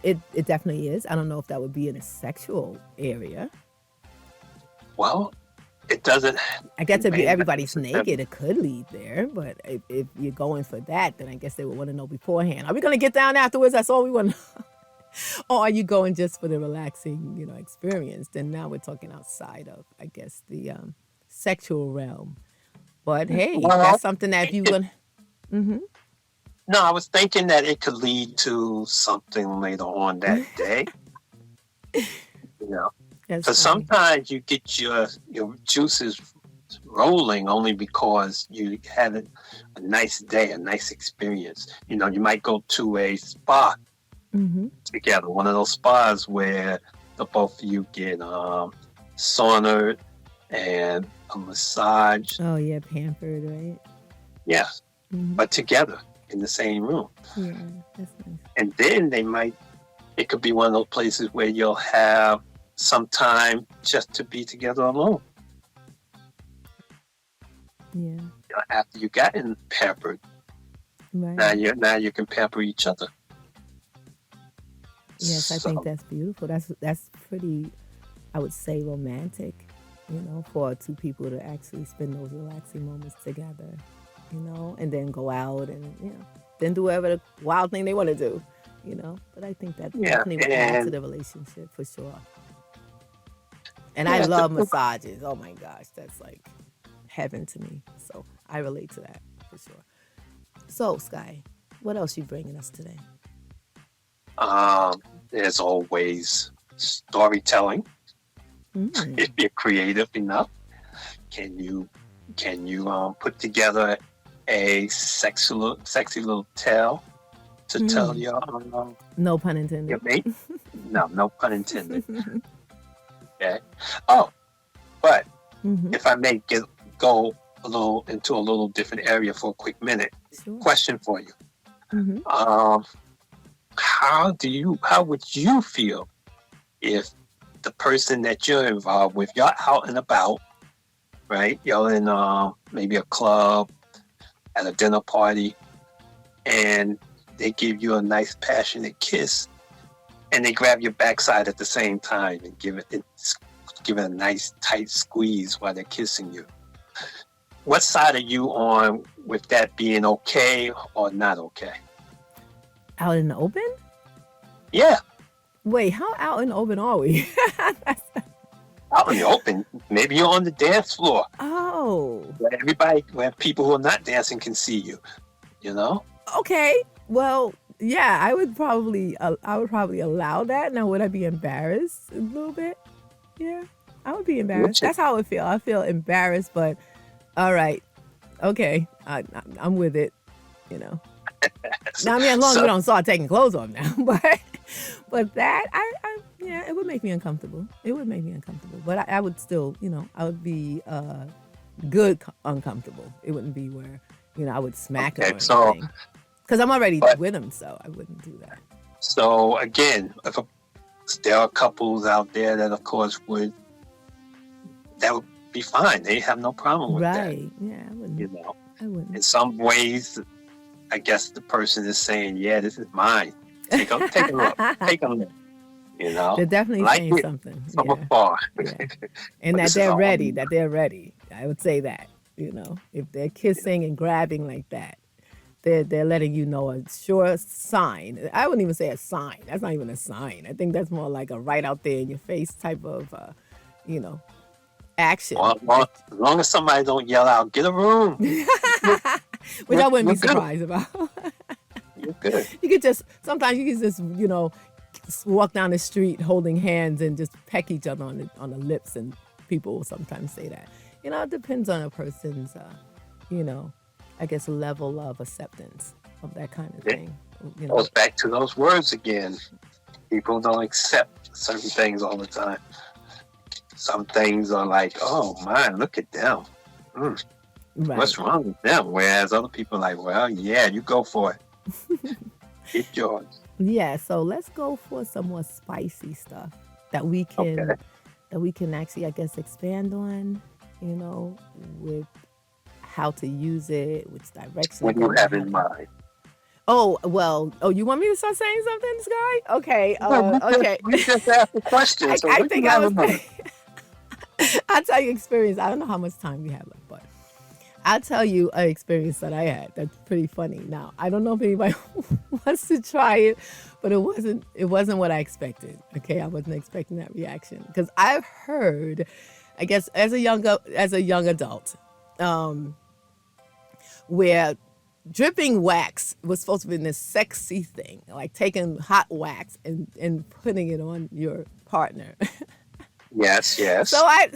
It definitely is. I don't know if that would be in a sexual area. Well, it doesn't. I guess It if may not everybody's necessarily. naked, it could lead there. But if you're going for that, then I guess they would want to know beforehand. Are we going to get down afterwards? That's all we want to know. Or are you going just for the relaxing, experience? Then now we're talking outside of, I guess, the sexual realm. But hey, that's Well, something that if you're it, going to. Mm-hmm. no, I was thinking that it could lead to something later on that day. You know, That's because funny. sometimes you get your juices rolling only because you had a nice day, a nice experience. You might go to a spa Mm-hmm. together, one of those spas where the both of you get saunered and a massage. Oh, yeah, pampered, right? Yeah, Mm-hmm. but together in the same room. Yeah, that's nice. And then it could be one of those places where you'll have some time just to be together alone. Yeah, After you gotten pampered, now right. you can pamper each other. Yes, I think So that's beautiful. That's pretty, I would say, romantic, for two people to actually spend those relaxing moments together, and then go out and, then do whatever the wild thing they want to do. But I think that yeah, definitely would add to and the relationship for sure. And I yeah, love massages. Oh my gosh, that's like heaven to me. So I relate to that for sure. So, Sky, what else you bringing us today? there's always storytelling. Mm. If you're creative enough, can you put together a sexy little tale to tell Mm. No pun your intended. mate? No pun intended. Okay. Oh, but Mm-hmm. if I may go into a little different area for a quick minute, Sure. question for you. Mm-hmm. How would you feel if the person that you're involved with, you're out and about, right? You're in maybe a club, at a dinner party, and they give you a nice passionate kiss, and they grab your backside at the same time and give it a nice tight squeeze while they're kissing you. What side are you on with that being okay or not okay? Out in the open? Yeah, Wait, how out in the open are we? out in the open. Maybe you're on the dance floor Oh, where people who are not dancing can see you. You know? okay. Well, yeah, I would probably allow that. Now, would I be embarrassed a little bit? Yeah, I would be embarrassed. Which is, That's how I would feel. I feel embarrassed, but all right, okay, I'm with it. You know. Now, I mean, as long as we so don't start taking clothes off now, but that yeah, it would make me uncomfortable. It would make me uncomfortable, but I would still, I would be good uncomfortable. It wouldn't be where I would smack him okay. or So anything because I'm already but with him, so I wouldn't do that. so again, there are couples out there that, of course, would be fine. They have no problem with that. Right? Yeah, I You wouldn't. know, I wouldn't. in some ways, I guess the person is saying, "Yeah, this is mine. Take a look. Take a look." You know, They're definitely like saying it something. from Yeah, afar. yeah. And But that this is they're all. ready, that they're ready. I would say that, if they're kissing and grabbing like that, they're letting you know a sure sign. I wouldn't even say a sign. That's not even a sign. I think that's more like a right out there in your face type of, you know, action. Well, as long as somebody don't yell out, "Get a room," you're, Which I wouldn't you're be good. surprised about. You're good. You could just sometimes you could just walk down the street holding hands and just peck each other on the lips, and people will sometimes say that. It depends on a person's, you know, I guess level of acceptance of that kind of It thing. goes back to those words again. People don't accept certain things all the time. Some things are like, "Oh man, look at them. Mm, Right. what's wrong with them?" Whereas other people are like, "Well, yeah, you go for it. Get yours." Yeah. So let's go for some more spicy stuff that we Okay. can actually, I guess, expand on. With how to use it, which direction What to do you go, have how in to. mind? Oh well. Oh, you want me to start saying something, Sky? Okay. No, Okay. we just asked a question. So I what do think you I have was. in mind? I'll tell you experience. I don't know how much time we have left, but I'll tell you an experience that I had. That's pretty funny. Now I don't know if anybody wants to try it, but it wasn't what I expected. Okay, I wasn't expecting that reaction because I've heard, I guess as a young adult, um, where dripping wax was supposed to be this sexy thing, like taking hot wax and putting it on your partner. Yes, So yes.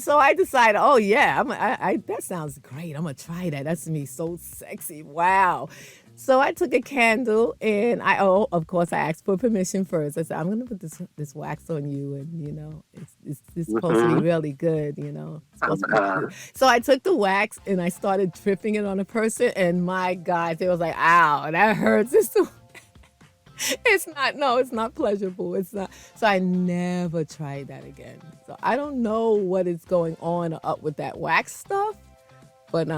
I decided, oh yeah, that sounds great. I'm gonna try that. That's me so sexy. Wow. So I took a candle and of course I asked for permission first. I said, I'm gonna put this wax on you, and it's supposed to be Mm-hmm. really good. It's supposed to be Uh, cool. So I took the wax and I started dripping it on a person, and my God, it was like, ow, that hurts. It's not, no, it's not pleasurable. It's not. So I never tried that again. So I don't know what is going on or up with that wax stuff, but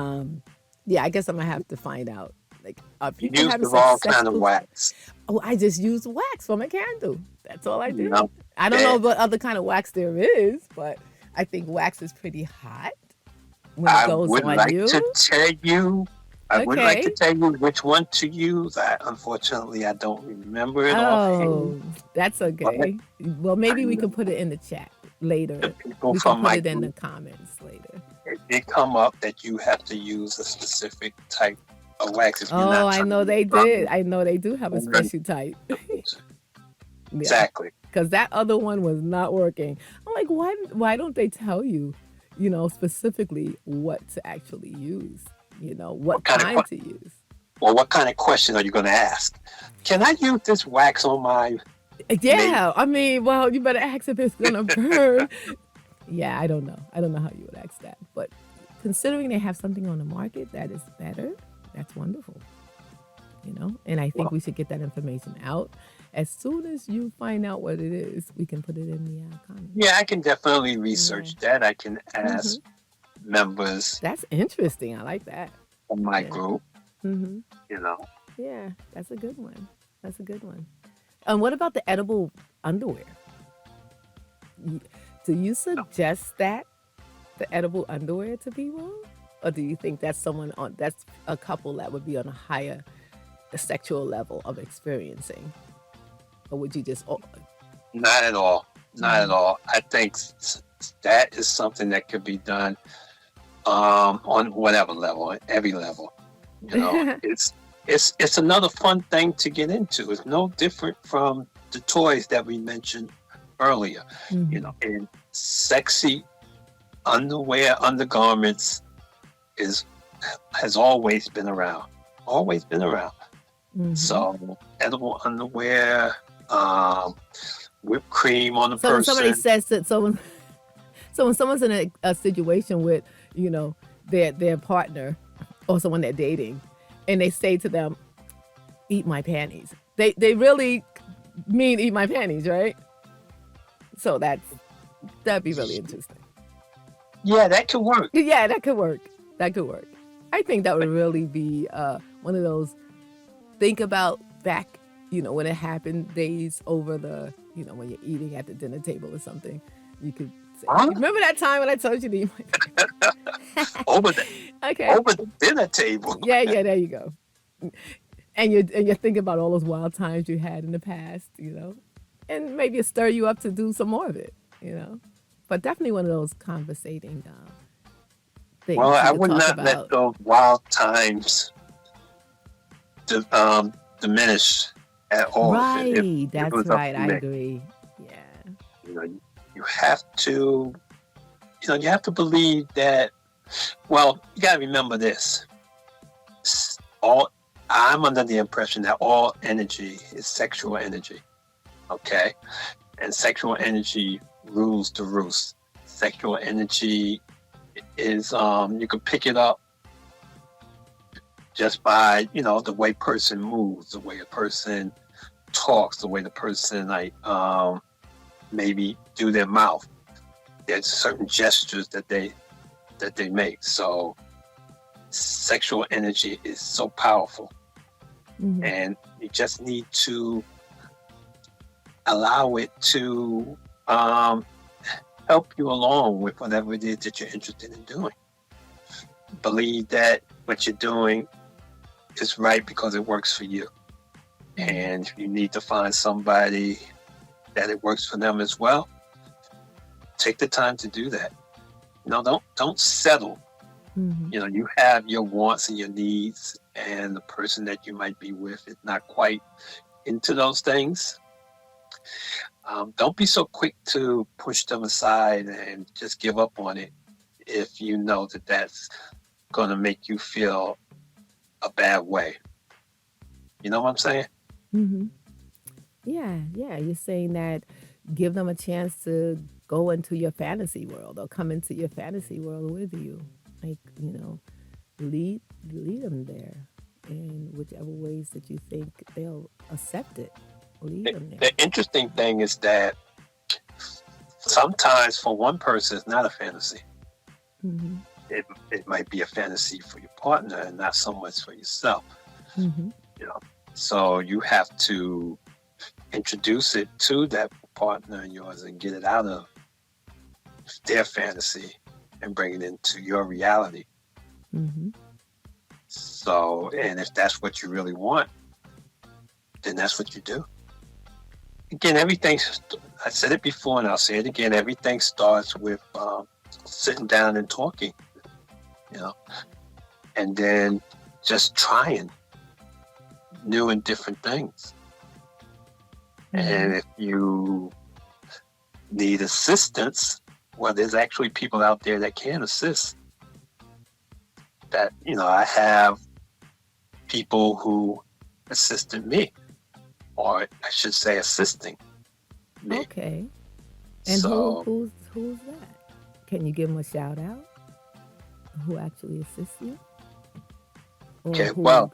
yeah, I guess I'm gonna have to find out. Like, are you people use having the wrong kind of successful? wax. Oh, I just used wax from a candle. That's all I You did. know, I don't know that what other kind of wax there is, but I think wax is pretty hot when it I goes would on like you. to tell you. I would like to Okay. tell you which one to use. Unfortunately, I don't remember it offhand. Oh, that's But okay. Well, I maybe we can put know it in the chat the later. people We can from put my it in the group, comments later. it did come up that you have to use a specific type of wax if you're Oh, not I trying know to they did. burn I know they do have a burn special type. the person. Yeah, Exactly. because that other one was not working. I'm like, why don't they tell you, specifically what to actually use? What What kind of kind to use. what kind of question are you going to ask? Can I use this wax on my mate? Yeah, I mean, well, you better ask if it's gonna burn. Yeah, I don't know. I don't know how you would ask that, but considering they have something on the market that is better, that's wonderful. And I think Well, we should get that information out as soon as you find out what it is. We can put it in the comments. yeah, I can definitely Yeah. research that. I can Hmm. ask members That's interesting. I like that. of my Yeah. group, Hmm. you know. Yeah, that's a good one. That's a good one. And what about the edible underwear? You- Do you suggest that the edible underwear to people, or do you think that's a couple that would be on a higher sexual level of experiencing, or would you just? Oh, Not at all. Not at mhm. all. I think that is something that could be done on whatever level, every level. You know, it's another fun thing to get into. It's no different from the toys that we mentioned earlier. You Mhm. know, and sexy underwear, undergarments is has always been around. Always been around. Mhm. So edible underwear, um, whipped cream on the So when somebody person. says that, so when someone's in a situation with their partner or someone they're dating, and they say to them, "Eat my panties," they really mean "eat my panties," right? So that'd be really interesting. Yeah, that could work. Yeah, that could work. That could work. I think that would really be one of those think about back. when it happened, days over when you're eating at the dinner table or something, you could say, Huh? "You remember that time when I told you to eat my?" Over the Okay. over the dinner table. Yeah, yeah, there you go. And you're thinking about all those wild times you had in the past, and maybe it stir you up to do some more of it. But definitely one of those conversating Well, things you I could would talk not let about. those wild times diminish at all if Right, it that's was up right. to I me. agree. Yeah. You know, you have to, you have to believe that. Well, you got to remember this: all I'm under the impression that all energy is sexual energy. Okay, and sexual energy rules the roost. Sexual energy is you can pick it up just by the way person moves, the way a person talks, the way the person maybe do their mouth. There's certain gestures that they make. So sexual energy is so powerful, Hmm. and you just need to allow it to help you along with whatever it is that you're interested in doing. Believe that what you're doing is right because it works for you. And if you need to find somebody that it works for them as well, take the time to do that. Don't settle. Hmm. You have your wants and your needs, and the person that you might be with is not quite into those things. Don't be so quick to push them aside and just give up on it if you know that that's going to make you feel a bad way. You know what I'm saying? Hmm. Yeah, yeah. You're saying that give them a chance to go into your fantasy world or come into your fantasy world with you. Like, lead them there in whichever ways that you think they'll accept it. Lead The, them there. the interesting thing is that sometimes for one person, it's not a fantasy. Hmm. It might be a fantasy for your partner and not so much for yourself. Hmm. You know, so you have to introduce it to that partner of yours and get it out of their fantasy and bring it into your reality. Hmm. So, and if that's what you really want, then that's what you do. Again, I said it before and I'll say it again, everything starts with sitting down and talking, you know, and then just trying new and different things. Hmm. And if you need assistance, well, there's actually people out there that can assist. That, I have people who assisted me, or I should say, assisting me. Okay. And who So, who's that? Can you give them a shout out? Who actually assists you, or okay, who? well,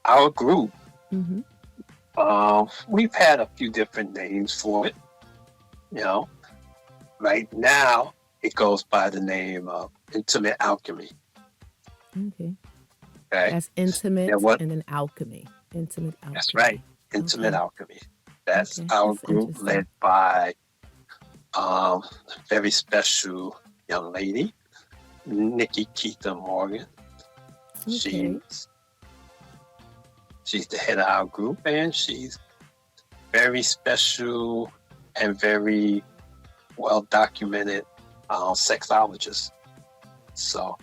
our group, Mm-hmm. we've had a few different names for it. You know, right now it goes by the name of Intimate Alchemy. Okay. Okay, That's now intimate what? and an alchemy. Intimate That's right, alchemy. Intimate Okay. Alchemy. That's Okay. our That's group interesting. led by a very special young lady, Nikki Keitha Morgan. Okay. She's she's the head of our group, and she's very special and very well documented sexologist. So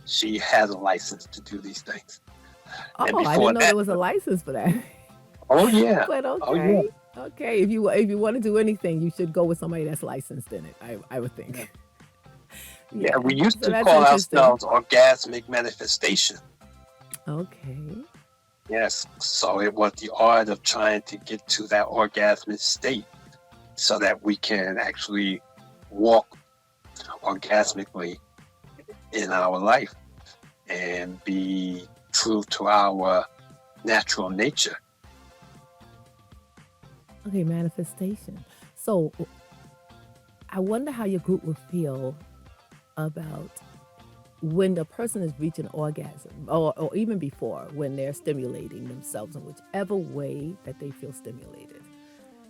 she has a license to do these things. And Oh, I before didn't know there that, was a license for that. oh yeah, But oh yeah, okay. Okay. If you want to do anything, you should go with somebody that's licensed in it. I would yeah. think. Yeah, Yeah. we used So to that's call interesting. ourselves orgasmic manifestation. Okay. Yes, so it was the art of trying to get to that orgasmic state so that we can actually walk orgasmically in our life and be true to our natural nature. Okay. Manifestation. So I wonder how your group would feel about when the person is reaching orgasm, or even before, when they're stimulating themselves in whichever way that they feel stimulated,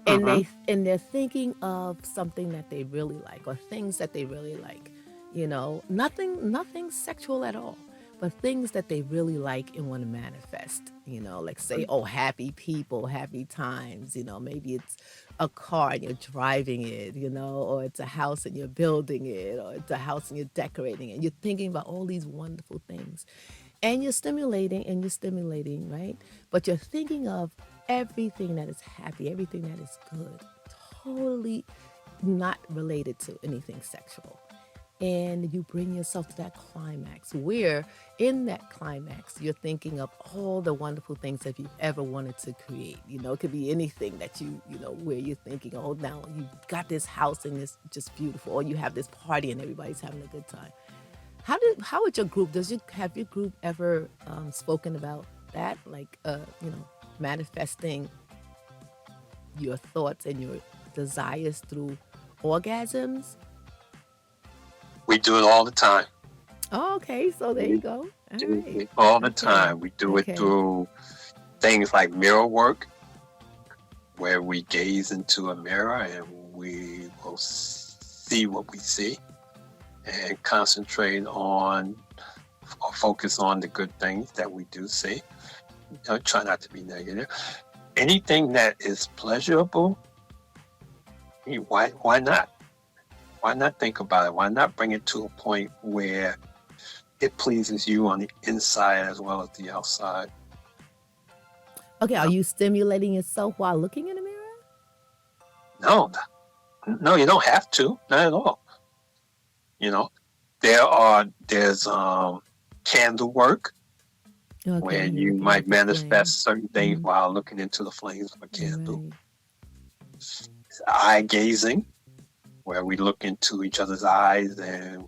and Mm-hmm. they're thinking of something that they really like, or things that they really like, nothing sexual at all, but things that they really like and want to manifest, like, say, oh, happy people, happy times, maybe it's a car and you're driving it, or it's a house and you're building it, or it's a house and you're decorating it. You're thinking about all these wonderful things, and you're stimulating, right? But you're thinking of everything that is happy, everything that is good, totally not related to anything sexual. And you bring yourself to that climax, where in that climax you're thinking of all the wonderful things that you've ever wanted to create. It could be anything that where you're thinking, oh, now you got this house and it's just beautiful, or you have this party and everybody's having a good time. How with your group, have your group ever spoken about that, like, manifesting your thoughts and your desires through orgasms? We do it all the time. Oh, okay, so there you We go. All do right. it all the Okay. time. We do it Okay. through things like mirror work, where we gaze into a mirror and we will see what we see and concentrate on or focus on the good things that we do see. Try not to be negative. Anything that is pleasurable, why not? Why not think about it? Why not bring it to a point where it pleases you on the inside as well as the outside? Okay, You are know? you stimulating yourself while looking in the mirror? No, no, you don't have to. Not at all. You know, there's candle work Okay, where when you're you looking might at the flame. manifest certain things Mm-hmm. while looking into the flames of a candle. Right. Eye gazing, where we look into each other's eyes and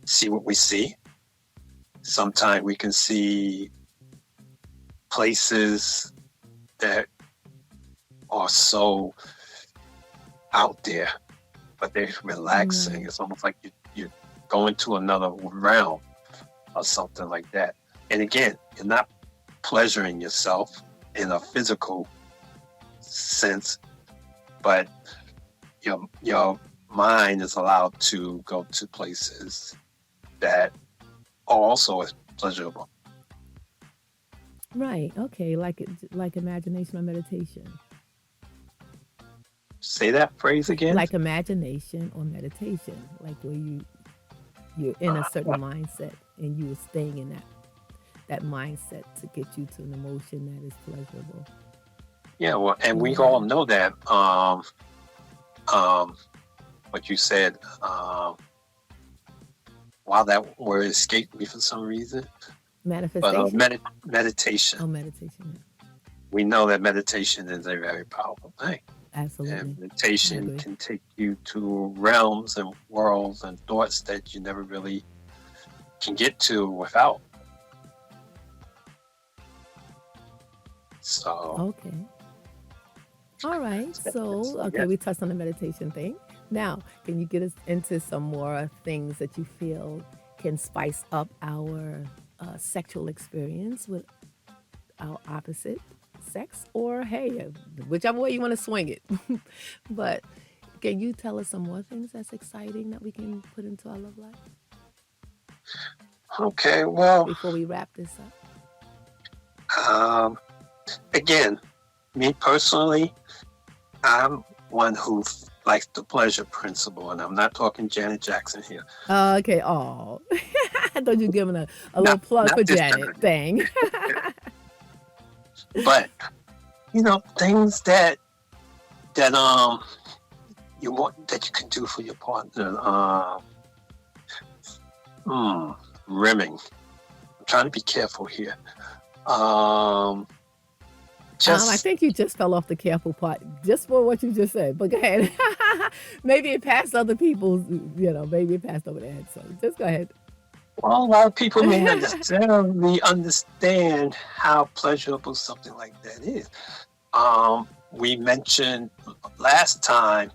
see what we see. Sometimes we can see places that are so out there, but they're relaxing. Right. It's almost like you're going to another realm or something like that. And again, you're not pleasuring yourself in a physical sense, but your mind is allowed to go to places that are also pleasurable. Right. Okay, like imagination or meditation. Say that phrase again. Like imagination or meditation, like where you're in a certain mindset and you are staying in that mindset to get you to an emotion that is pleasurable. Yeah, well, and we all Yeah. know that. Um, what you said. Wow, that word escaped me for some reason. But Manifestation? meditation. Oh, meditation. We know that meditation is a very powerful thing. Yeah. And Absolutely. I meditation agree. can take you to realms and worlds and thoughts that you never really can get to without. So, Okay. All right. So, so okay, yes. we touched on the meditation thing. Now, can you get us into some more things that you feel can spice up our sexual experience with our opposite sex? Or, hey, whichever way you want to swing it. But can you tell us some more things that's exciting that we can put into our love life Okay, well, before we wrap this up? um, again, me personally, I'm one who likes the pleasure principle, and I'm not talking Janet Jackson here. Okay. Oh, I thought you were giving a little Not plug not for this Janet. time, Thing. but things that you want that you can do for your partner. Rimming. I'm trying to be careful here. I Just think you just fell off the careful part just for what you just said. But go ahead. Maybe it passed other people's, maybe it passed over their head. So just go ahead. well, a lot of people may not necessarily understand how pleasurable something like that is. We mentioned last time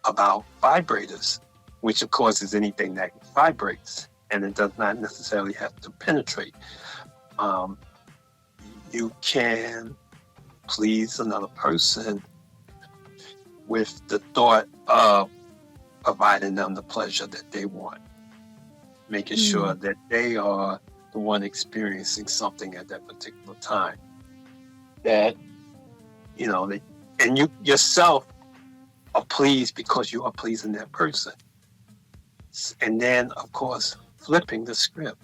about vibrators, which of course is anything that vibrates. and it does not necessarily have to penetrate. Um, you can please another person with the thought of providing them the pleasure that they want, making sure that they are the one experiencing something at that particular time. That, and you yourself are pleased because you are pleasing that person. And then, of course, flipping the script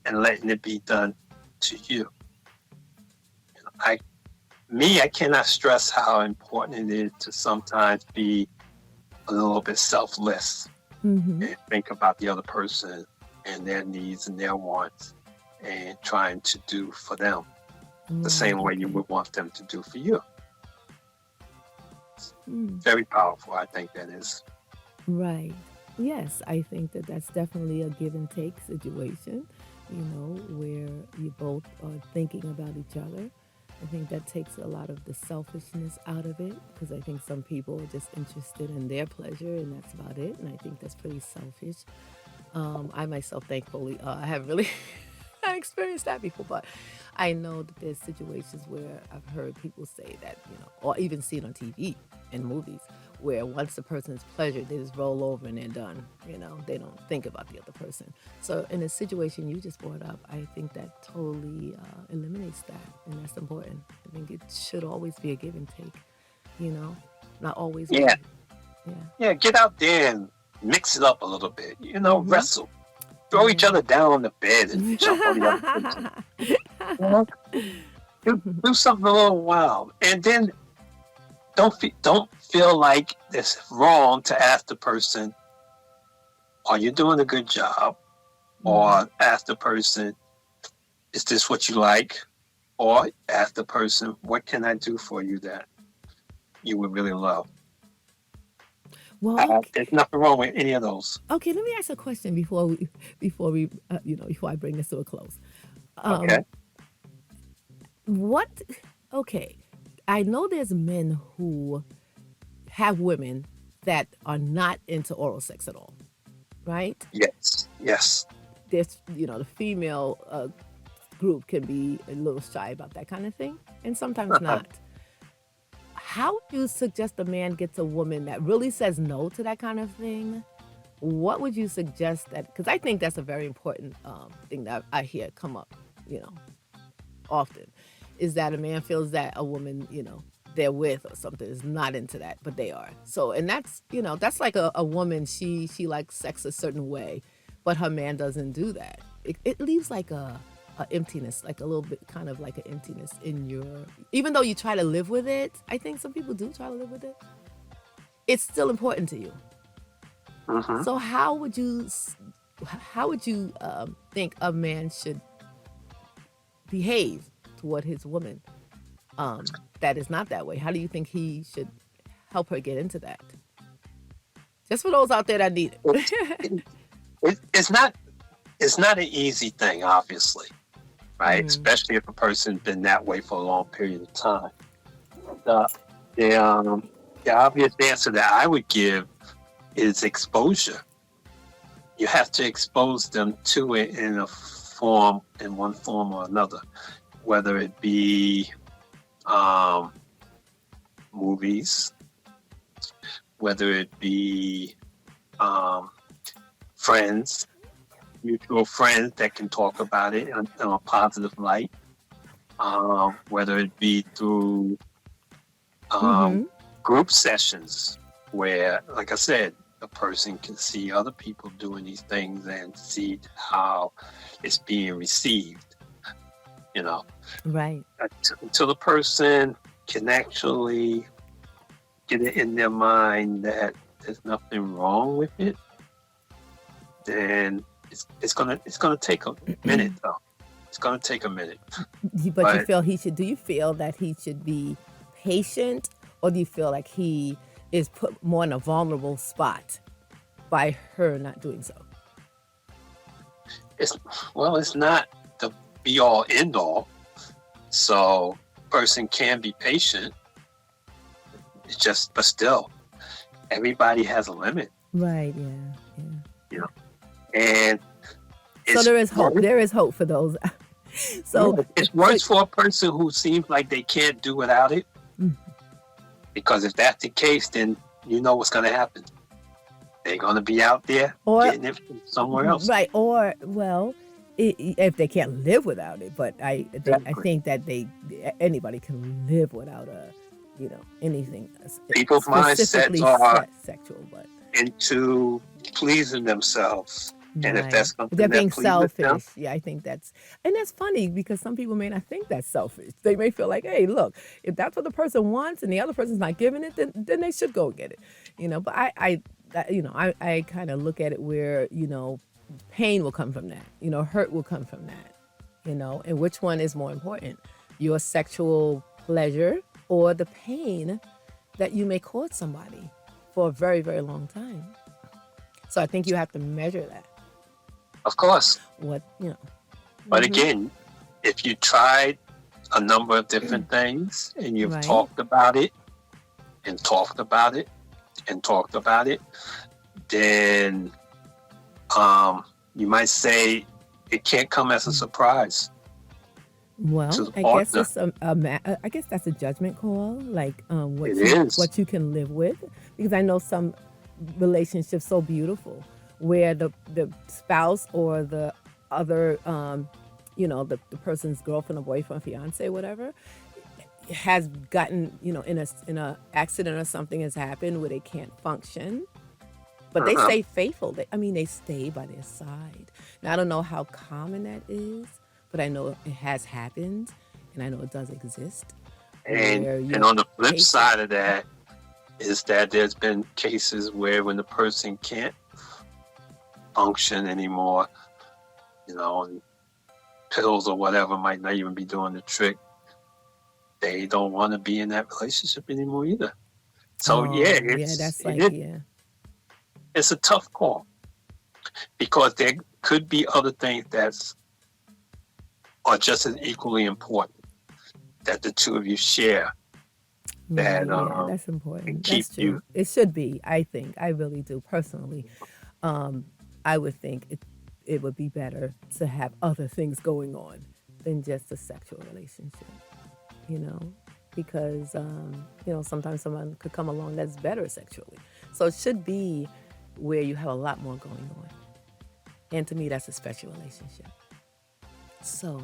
and letting it be done to you. I cannot stress how important it is to sometimes be a little bit selfless and think about the other person and their needs and their wants and trying to do for them the same way you would want them to do for you. Very powerful, I think that is. Right. Yes, I think that that's definitely a give and take situation, where you both are thinking about each other. I think that takes a lot of the selfishness out of it, because I think some people are just interested in their pleasure and that's about it. And I think that's pretty selfish. I myself, thankfully, I haven't really I experienced that before, but I know that there's situations where I've heard people say that, or even seen on TV and movies, where once the person's pleasure, they just roll over and they're done. They don't think about the other person. So in a situation you just brought up, I think that totally eliminates that, and that's important. I think it should always be a give and take, not always. Yeah. Yeah. Yeah, get out there and mix it up a little bit. Wrestle. Throw each other down on the bed and jump on the other person. Do something a little wild. And then don't feel like it's wrong to ask the person, are you doing a good job? Or ask the person, is this what you like? Or ask the person, what can I do for you that you would really love? Well, there's nothing wrong with any of those. okay, let me ask a question before I bring this to a close. Okay. What? Okay, I know there's men who have women that are not into oral sex at all, right? Yes. There's, the female group can be a little shy about that kind of thing, and sometimes not. How would you suggest a man gets a woman that really says no to that kind of thing? What would you suggest that? Because I think that's a very important thing that I hear come up, often, is that a man feels that a woman, they're with or something is not into that, but they are. So, and that's, that's like a woman, she likes sex a certain way, but her man doesn't do that. It leaves like a emptiness, like a little bit kind of like an emptiness in your, even though you try to live with it, I think some people do try to live with it, it's still important to you. So how would you think a man should behave toward his woman that is not that way? How do you think he should help her get into that? Just for those out there that need it. It's not an easy thing, obviously, right? Especially if a person's been that way for a long period of time. The obvious answer that I would give is exposure. You have to expose them to it in one form or another, whether it be movies, whether it be friends, mutual friends that can talk about it in a positive light, whether it be through group sessions where, like I said, a person can see other people doing these things and see how it's being received, Right. Until the person can actually get it in their mind that there's nothing wrong with it, then it's gonna take a minute, though. It's gonna take a minute. But you feel he should? Do you feel that he should be patient, or do you feel like he is put more in a vulnerable spot by her not doing so? It's not the be all end all. So person can be patient. But still, everybody has a limit. Right. Yeah. And So it's there is hope. worse. There is hope for those. Yeah, so, it's so worse for a person who seems like they can't do without it. mm, Because if that's the case, then you know what's going to happen. They're going to be out there or getting it from somewhere else. right, or well, if they can't live without it, but I Exactly. think that anybody can live without anything People's mindsets specifically are sexual, but into pleasing themselves. And if right. that's They're something that being pleases them, selfish. Yeah, I think that's funny because some people may not think that's selfish. They may feel like, hey, look, if that's what the person wants and the other person's not giving it, then they should go get it. But I kind of look at it where, pain will come from that. Hurt will come from that. And which one is more important? Your sexual pleasure or the pain that you may cause somebody for a very, very long time. So I think you have to measure that. of course. What. But Mm-hmm. again, if you tried a number of different things and you've Right. talked about it and talked about it and talked about it, then you might say it can't come as a surprise to Well, the I guess partner. it's I guess that's a judgment call, like It is. what you can live with, because I know some relationships so beautiful where the spouse or the other the person's girlfriend or boyfriend, fiance, whatever, has gotten in a accident or something has happened where they can't function, but they Uh-huh. stay faithful. They stay by their side. Now I don't know how common that is, but I know it has happened, and I know it does exist And where and you're on the flip patient. side of that is that there's been cases where when the person can't function anymore, and pills or whatever might not even be doing the trick, they don't want to be in that relationship anymore either. So yeah, Oh yeah, that's it like is yeah. it's a tough call because there could be other things that are just as equally important that the two of you share that Right, yeah, that's can important. keep That's you. true. It should be, I think. I really do personally. I would think it would be better to have other things going on than just a sexual relationship, you know, because sometimes someone could come along that's better sexually. So it should be where you have a lot more going on. And to me, that's a special relationship. So,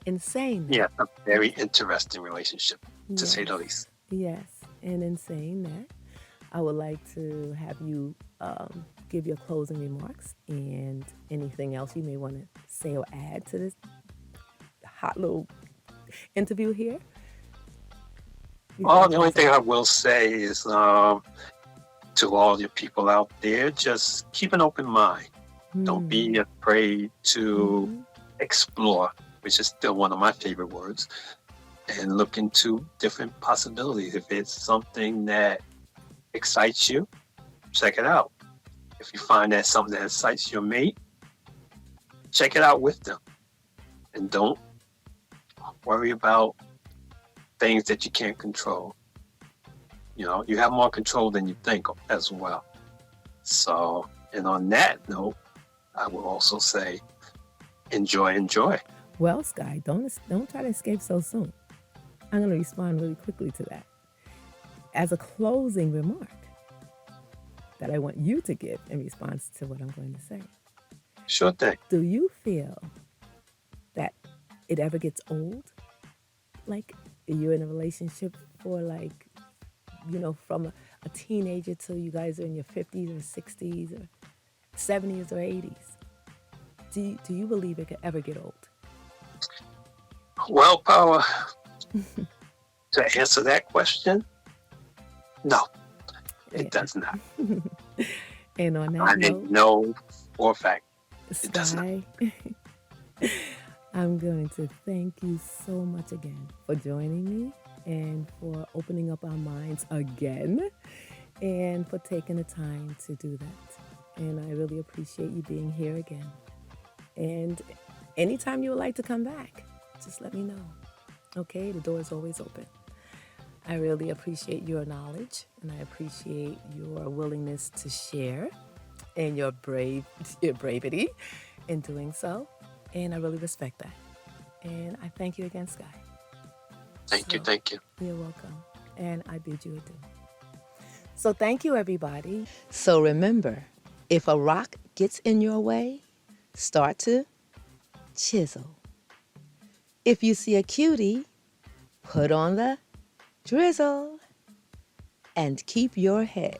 in saying Yeah, that, a very interesting relationship to say yes, the least. yes, and in saying that, I would like to have you give your closing remarks and anything else you may want to say or add to this hot little interview here before I Well, the only close thing out. I will say is to all your people out there, just keep an open mind. Don't Hmm. be afraid to Mm-hmm. explore, which is still one of my favorite words, and look into different possibilities. If it's something that excites you, check it out. If you find that something that excites your mate, check it out with them. And don't worry about things that you can't control. You have more control than you think as well. So, and on that note, I will also say, enjoy, enjoy. Well, Sky, don't try to escape so soon. I'm going to respond really quickly to that as a closing remark that I want you to give in response to what I'm going to say. Sure thing. Do you feel that it ever gets old? Like you're in a relationship for from a teenager till you guys are in your 50s or 60s or 70s or 80s. Do you believe it could ever get old? Well, Power, to answer that question, no, it Yeah. does not. And on I that didn't note, know for a fact it does not. Sky, I'm going to thank you so much again for joining me and for opening up our minds again and for taking the time to do that. And I really appreciate you being here again. And anytime you would like to come back, just let me know. Okay, the door is always open. I really appreciate your knowledge and I appreciate your willingness to share. and your bravery in doing so. And I really respect that. And I thank you again, Sky. Thank you. So, Thank you. you're welcome. And I bid you adieu. So thank you, everybody. So remember, if a rock gets in your way, start to chisel. If you see a cutie, put on the drizzle. And keep your head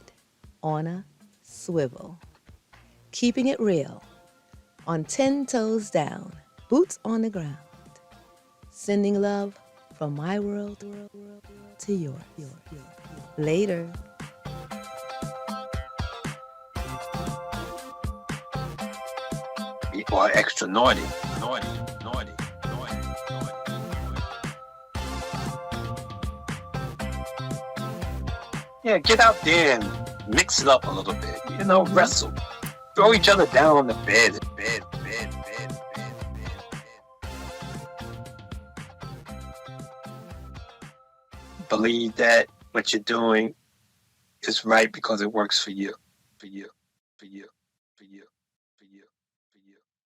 on a swivel. Keeping it real, on 10 toes down, boots on the ground. Sending love from my world to yours. Later. We are extra naughty. Naughty. Naughty. Naughty. Naughty. Yeah, get out there and mix it up a little bit. You know, wrestle. Throw each other down on the bed. Believe that what you're doing is right because it works for you. For you. For you. For you.